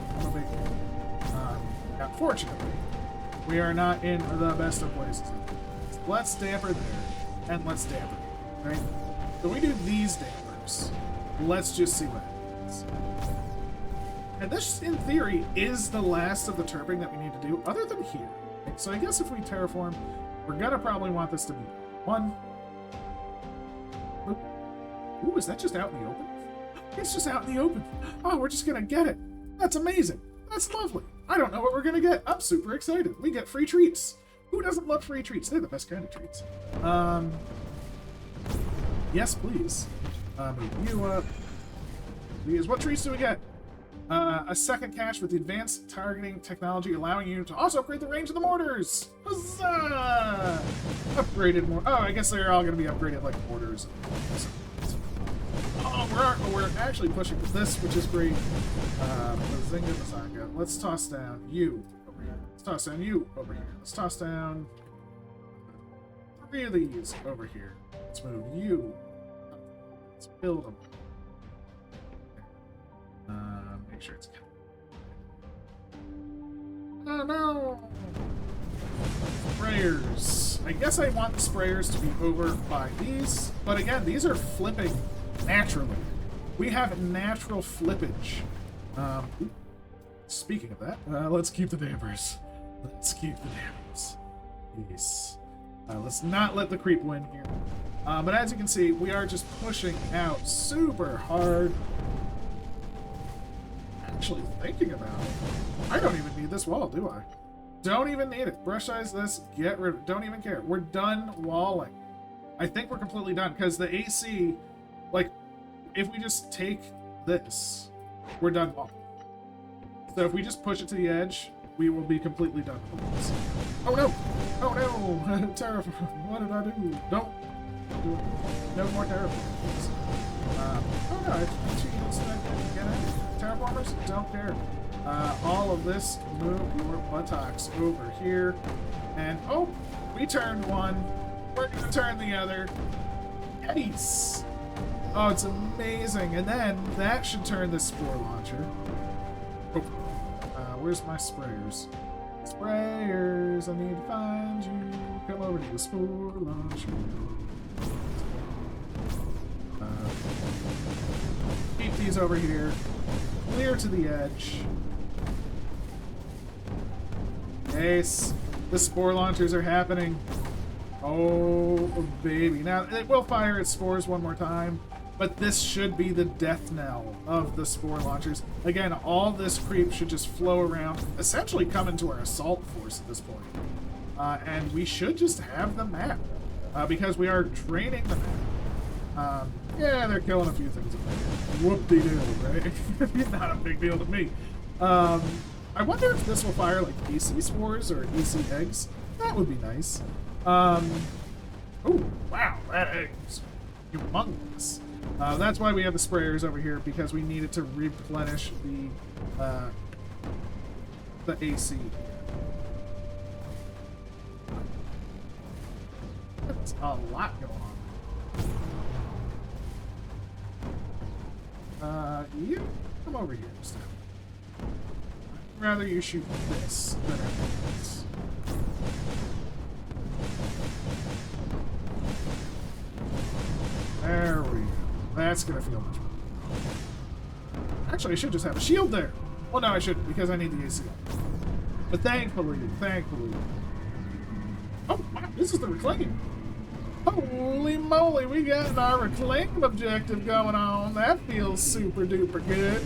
Unfortunately, we are not in the best of places. Let's damper there, and let's damper there, right? So we do these dampers. Let's just see what happens. And this, in theory, is the last of the terping that we need to do, other than here. So I guess if we terraform, we're gonna probably want this to be 1. Ooh, is that just out in the open? It's just out in the open. Oh, we're just gonna get it. That's amazing. That's lovely. I don't know what we're gonna get. I'm super excited. We get free treats. Who doesn't love free treats? They're the best kind of treats. Yes, please. Move you up. Please. What treats do we get? A second cache with the advanced targeting technology, allowing you to also upgrade the range of the mortars. Huzzah! Upgraded more. Oh, I guess they're all going to be upgraded like mortars. Oh we're actually pushing this, which is great. Bazinga, Bazanga. Let's toss down you over here. Let's toss down you over here. Let's toss down 3 of these over here. Let's move you. Let's build them. Make sure it's. Oh no! Sprayers. I guess I want the sprayers to be over by these, but again, these are flipping naturally. We have natural flippage. Speaking of that, let's keep the dampers. Let's keep the dampers. Yes. Let's not let the creep win here. But as you can see, we are just pushing out super hard. Actually thinking about it, I don't even need this wall, do I? Don't even need it. Brush size this, get rid of it. Don't even care. We're done walling. I think we're completely done because the AC, like, if we just take this, we're done walling. So if we just push it to the edge, we will be completely done with the walls. Oh no! Oh no! Terrifying. What did I do? Don't do it. No more terraformers. Oh no, it's get out. Terraformers, don't care. All of this, move your buttocks over here. And, oh, we turned one. We're going to turn the other. Nice. Oh, it's amazing. And then that should turn the spore launcher. Oh, where's my sprayers? Sprayers, I need to find you. Come over to the spore launcher. Keep these over here. Clear to the edge. Nice. The spore launchers are happening. Oh, baby. Now, it will fire its spores one more time, but this should be the death knell of the spore launchers. Again, all this creep should just flow around, essentially come into our assault force at this point. And we should just have the map, because we are draining the map. Yeah, they're killing a few things. Whoop-de-doo, right? Not a big deal to me. I wonder if this will fire like EC spores or EC eggs. That would be nice. Oh, wow, that egg's humongous. That's why we have the sprayers over here, because we needed to replenish the AC. That's a lot going on. You come over here instead. I'd rather you shoot this than this. There we go. That's gonna feel much better. Actually, I should just have a shield there. Well, no, I shouldn't, because I need the AC. But thankfully. Oh, wow, this is the reclaim. Holy moly, we got our reclaim objective going on. That feels super duper good.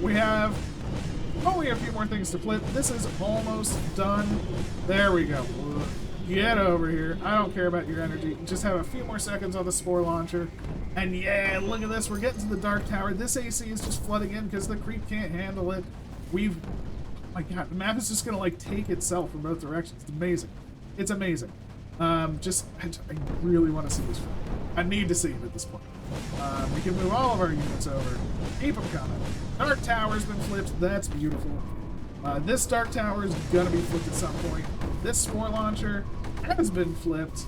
We have only a few more things to flip. This is almost done. There we go. Get over here. I don't care about your energy. Just have a few more seconds on the spore launcher. And yeah, look at this. We're getting to the Dark Tower. This AC is just flooding in because the creep can't handle it. Oh my god, the map is just going to like take itself in both directions. It's amazing. It's amazing. I really want to see this film. I need to see it at this point. We can move all of our units over. Keep them coming. Dark Tower's been flipped. That's beautiful. This Dark Tower is going to be flipped at some point. This spore launcher has been flipped.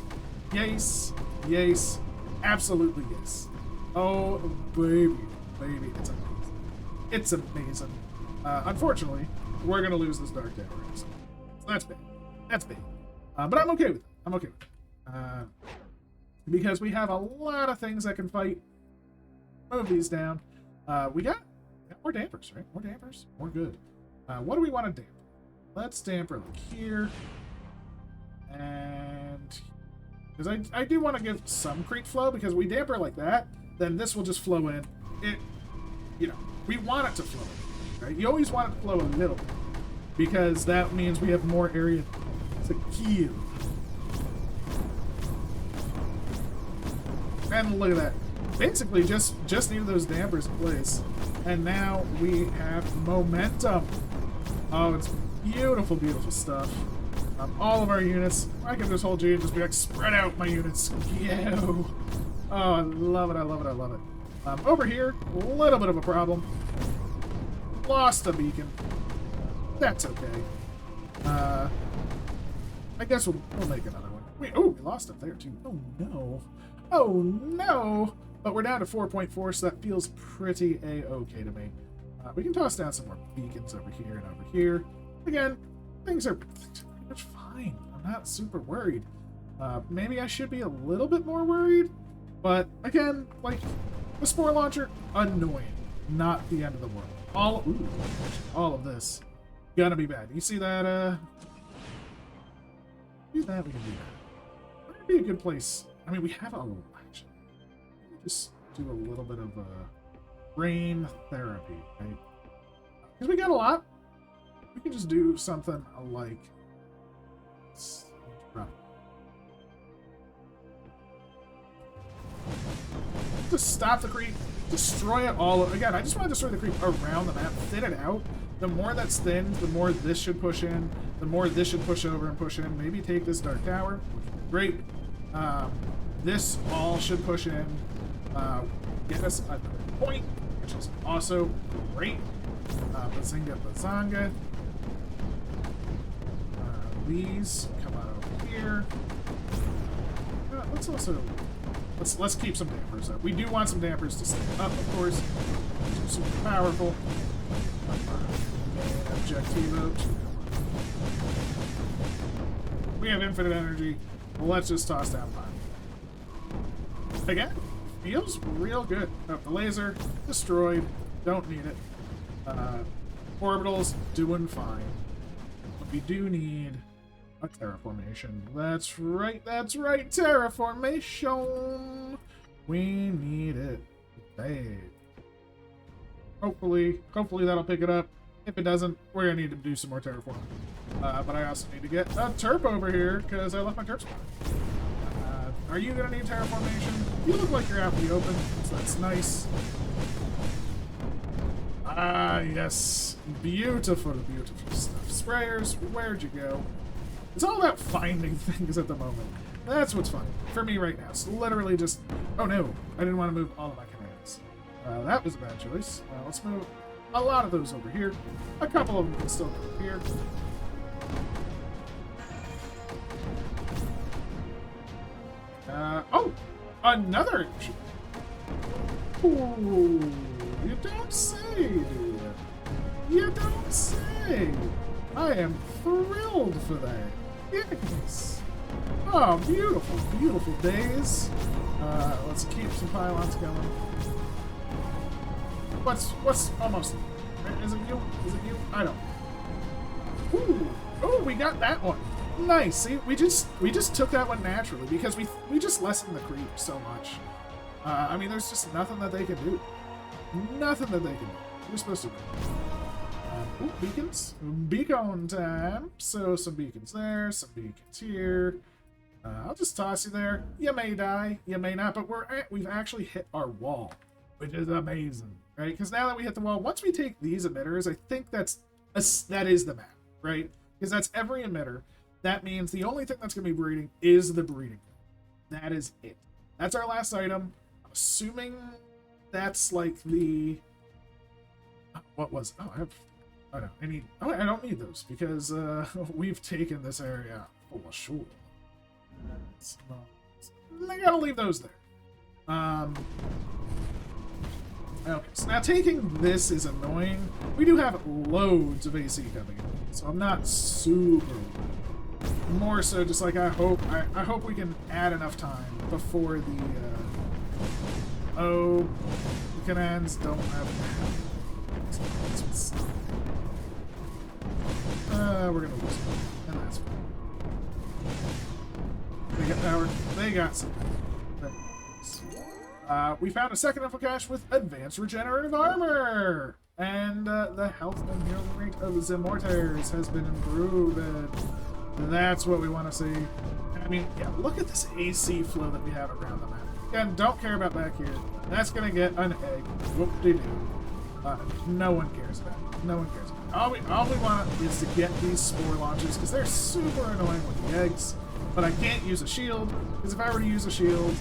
Yes. Yes. Absolutely yes. Oh, baby. Baby. It's amazing. It's amazing. Unfortunately, we're going to lose this Dark Tower. So that's bad. That's bad. But I'm okay with it. I'm okay with it. Because we have a lot of things that can fight. Move these down. We got more dampers, right? More dampers? More good. What do we want to damper? Let's damper like here. And because I do want to give some creep flow, because we damper like that, then this will just flow in. We want it to flow in, right? You always want it to flow a little bit, because that means we have more area to kill. And look at that. Basically just needed those dampers in place. And now we have momentum. Oh, it's beautiful, beautiful stuff. All of our units. I can just hold you and just be like, spread out my units. Yo. Oh, I love it, I love it, I love it. Over here, a little bit of a problem. Lost a beacon. That's okay. I guess we'll make another one. Wait, oh, we lost it there too. Oh no. Oh no! But we're down to 4.4, so that feels pretty a-okay to me. We can toss down some more beacons over here and over here. Again, things are pretty much fine. I'm not super worried. Maybe I should be a little bit more worried, but again, like, the spore launcher, annoying. Not the end of the world. All of this gonna be bad. You see that, do that, we can do that. Might be a good place. I mean, we have a actually. Just do a little bit of rain therapy, right? Because we got a lot. We can just do something like. Just stop the creep, destroy it all. Again, I just want to destroy the creep around the map, thin it out. The more that's thinned, the more this should push in, the more this should push over and push in. Maybe take this dark tower, which would be great. This all should push in, get us another point, which is also great. Bazinga, Bazanga. These come out over here. Let's also let's keep some dampers up. We do want some dampers to stay up, of course. They're super powerful. Objectivo. We have infinite energy. Well, let's just toss down fire. Again, feels real good. Oh, the laser destroyed. Don't need it. Orbitals doing fine. But we do need a terraformation. That's right, terraformation. We need it. Bad. Hopefully that'll pick it up. If it doesn't, we're gonna need to do some more terraforming. But I also need to get a terp over here because I left my terp spot. Are you gonna need terraformation? You look like you're out in the open, so that's nice. Ah, yes. Beautiful, beautiful stuff. Sprayers, where'd you go? It's all about finding things at the moment. That's what's fun for me right now. It's literally just, oh no, I didn't want to move all of my commands. That was a bad choice. Let's move a lot of those over here. A couple of them can still go here. Oh, another action. Ooh, you don't say, do you? You don't say. I am thrilled for that. Yes. Oh, beautiful, beautiful days. Let's keep some pylons going. What's almost? Is it you? Is it you? I don't. Ooh, oh, we got that one. Nice. See, we just took that one naturally because we just lessened the creep so much. I mean, there's just nothing that they can do. Nothing that they can do. We're supposed to. Ooh, beacons. Beacon time. So some beacons there, some beacons here. I'll just toss you there. You may die, you may not, but we've actually hit our wall, which is amazing, right? Because now that we hit the wall, once we take these emitters, I think that is the map, right? Because that's every emitter. That means the only thing that's going to be breeding is the breeding. That is it. That's our last item. I'm assuming that's like the... What was... Oh, I don't need those because we've taken this area for sure. I gotta leave those there. Okay, so now taking this is annoying. We do have loads of AC coming in, so I'm not super... More so just like I hope we can add enough time before the the commands don't have we're gonna lose them, and that's fine. They got power, they got some. We found a second info cache with advanced regenerative armor! And the health and healing rate of the emitters has been improved. That's what we want to see. I mean, yeah, look at this AC flow that we have around the map. Again, don't care about back here. That's going to get an egg. Whoop-de-doo. No one cares about it. No one cares about it. All we want is to get these spore launches, because they're super annoying with the eggs. But I can't use a shield, because if I were to use a shield,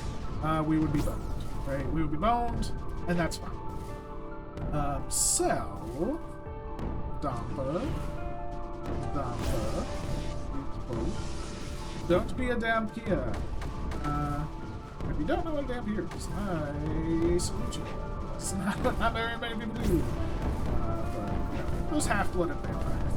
we would be boned, right? We would be boned, and that's fine. So, Dampa. Don't be a Dampier. If you don't know what a Dampier is, I salute you. It's not very many people do. But, you know, those half-blooded vampires.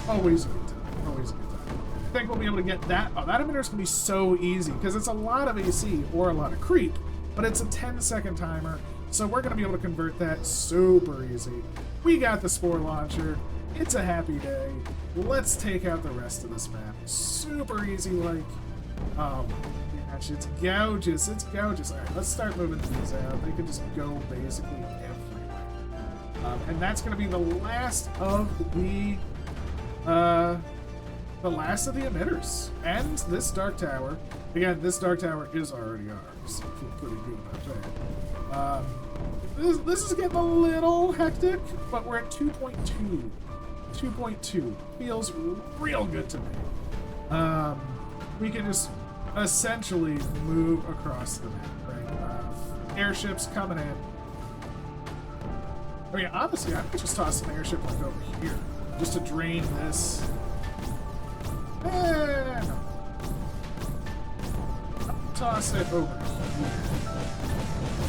Always a good time. Always a good time. I think we'll be able to get that. Oh, that emitter's gonna be so easy, because it's a lot of AC or a lot of creep, but it's a 10-second timer, so we're gonna be able to convert that super easy. We got the Spore Launcher. It's a happy day. Let's take out the rest of this map. Super easy, like, oh gosh, it's gorgeous. It's gorgeous. All right, let's start moving these out. They can just go basically everywhere. And that's going to be the last of the emitters. And this Dark Tower. Again, this Dark Tower is already ours. I feel pretty good about that. This is getting a little hectic, but we're at 2.2. 2.2 feels real good to me. We can just essentially move across the map, right? Airships coming in. I mean, honestly, I could just toss an airship like over here, just to drain this. No. Toss it over here.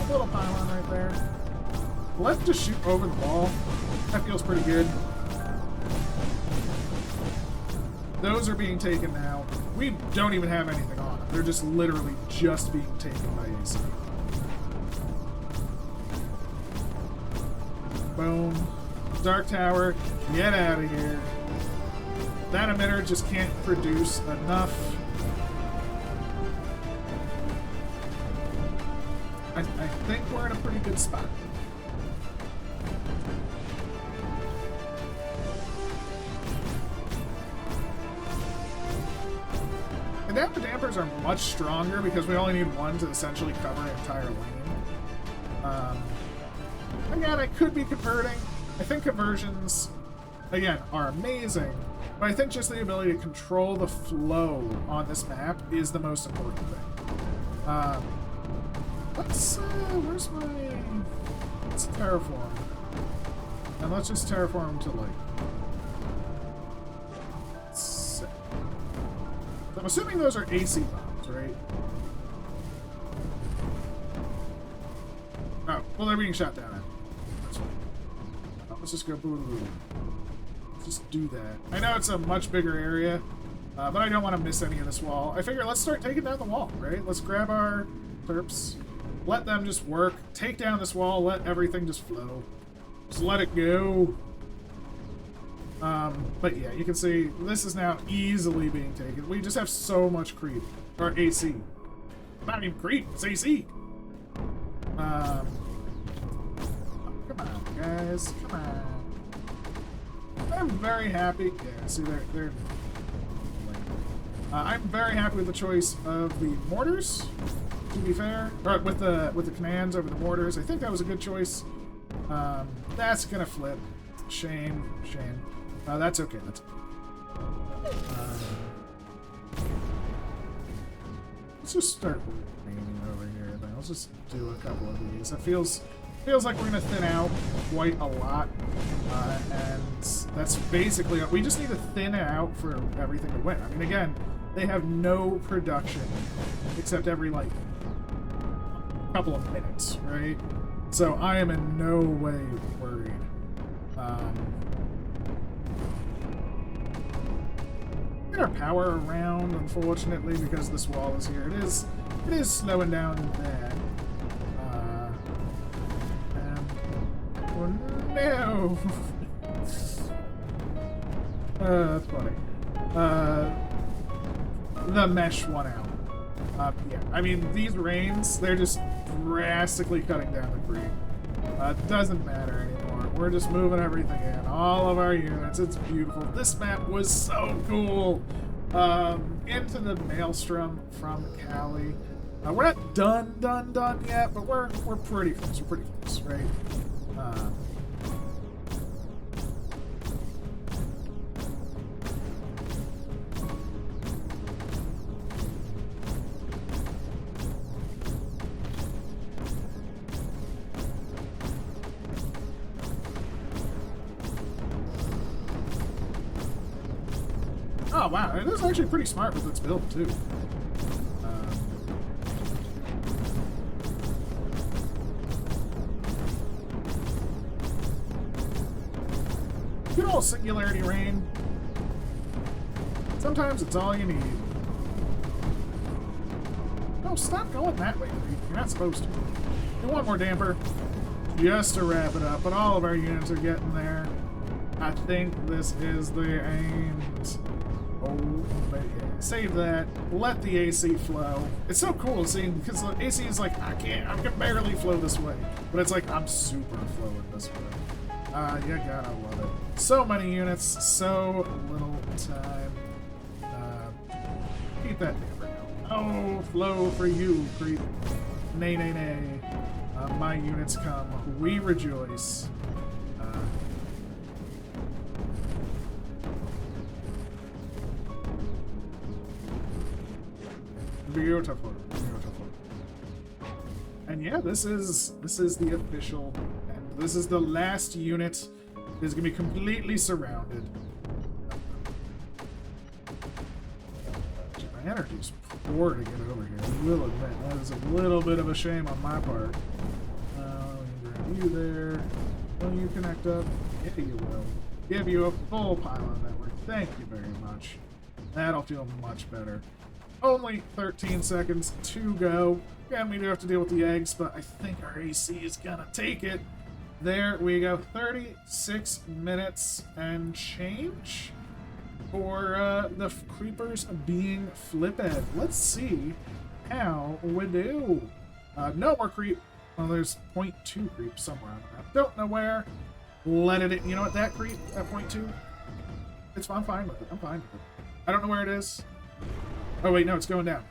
A little pylon right there. Let's just shoot over the wall. That feels pretty good. Those are being taken now. We don't even have anything on them. They're just literally just being taken by AC. Boom. Dark Tower, get out of here. That emitter just can't produce enough. I think we're in a pretty good spot. And now the dampers are much stronger because we only need one to essentially cover an entire lane. Again, I could be converting. I think conversions, again, are amazing, but I think just the ability to control the flow on this map is the most important thing. Where's my... Let's terraform. And let's just terraform to, like... So I'm assuming those are AC bombs, right? Oh, well, they're being shot down at. That's fine. Let's just go boom. Let's just do that. I know it's a much bigger area, but I don't want to miss any of this wall. I figure let's start taking down the wall, right? Let's grab our terps. Let them just work. Take down this wall. Let everything just flow. Just let it go. But yeah, you can see this is now easily being taken. We just have so much creep. Or AC. Not even creep, it's AC. Come on, guys. Come on. I'm very happy. Yeah, see, they're I'm very happy with the choice of the mortars, to be fair. Or with the commands over the mortars. I think that was a good choice. That's gonna flip. Shame. That's okay. That's okay. Let's just start aiming over here. Then let's just do a couple of these. It feels like we're gonna thin out quite a lot, and that's basically we just need to thin it out for everything to win. I mean, again, they have no production except every like couple of minutes, right? So I am in no way worried. Get our power around, unfortunately, because this wall is here. It is slowing down that. Oh no! That's funny. The mesh won out. Yeah, I mean, these rains, they're just drastically cutting down the creep. Doesn't matter anymore. We're just moving everything in. All of our units. It's beautiful. This map was so cool. Into the Maelstrom from Kalli. We're not done yet, but we're pretty close. We're pretty close, right? Oh, wow. It is actually pretty smart with its build, too. Good old Singularity Rain. Sometimes it's all you need. Oh, stop going that way. You're not supposed to. Do one more damper. Just to wrap it up. But all of our units are getting there. I think this is the end. Oh, but yeah. Save that. Let the AC flow. It's so cool seeing, because the AC is like, I can barely flow this way. But it's like, I'm super flowing this way. You gotta love it. So many units, so little time. Keep that damper going. Oh, flow for you, creep. Nay, nay, nay. My units come. We rejoice. Beautiful, beautiful. And yeah, this is the official end. This is the last unit. It's gonna be completely surrounded. My energy's poor to get over here. I will admit that is a little bit of a shame on my part. Grab you there. Will you connect up? Yeah, you will. Give you a full pylon network. Thank you very much. That'll feel much better. Only 13 seconds to go. Again, we do have to deal with the eggs, but I think our AC is gonna take it. There we go. 36 minutes and change for the creepers being flipped. Let's see how we do. No more creep. Well, there's 0.2 creep somewhere on the map. Don't know where. Let it in. You know what? That creep, that 0.2, I'm fine with it. I'm fine with it. I don't know where it is. Oh, wait, no, it's going down.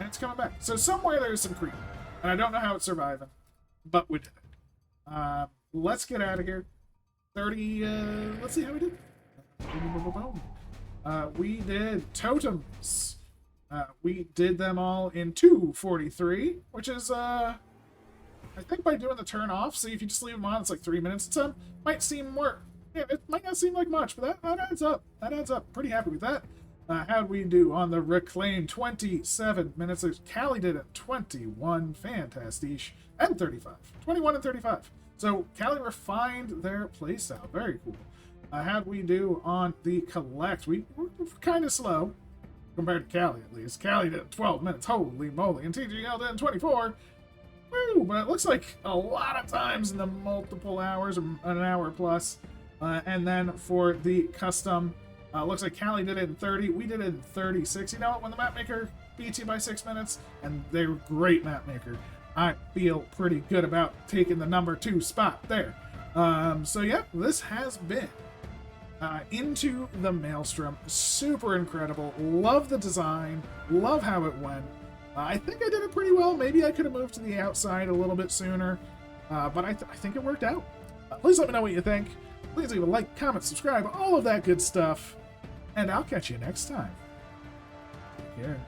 And it's coming back. So somewhere there's some creep. And I don't know how it's surviving. But we did it. Let's get out of here. 30, let's see how we did. We did totems. We did them all in 2:43, which is, I think by doing the turn off, so if you just leave them on, it's like 3 minutes. It might seem more, yeah, it might not seem like much, but that adds up. That adds up. Pretty happy with that. How'd we do on the Reclaim? 27 minutes. Kalli did it 21. Fantastic. And 35. 21 and 35. So Kalli refined their playstyle. Very cool. How'd we do on the Collect? We were kind of slow compared to Kalli, at least. Kalli did 12 minutes. Holy moly. And TGL did 24. Woo! But it looks like a lot of times in the multiple hours, or an hour plus. And then for the custom, looks like Kalli did it in 30. We did it in 36. You know what? When the mapmaker beats you by 6 minutes, and they're a great mapmaker, I feel pretty good about taking the number 2 spot there. So yeah, this has been Into the Maelstrom. Super incredible. Love the design. Love how it went. I think I did it pretty well. Maybe I could have moved to the outside a little bit sooner, but I think it worked out. Please let me know what you think. Please leave a like, comment, subscribe, all of that good stuff. And I'll catch you next time. Take care.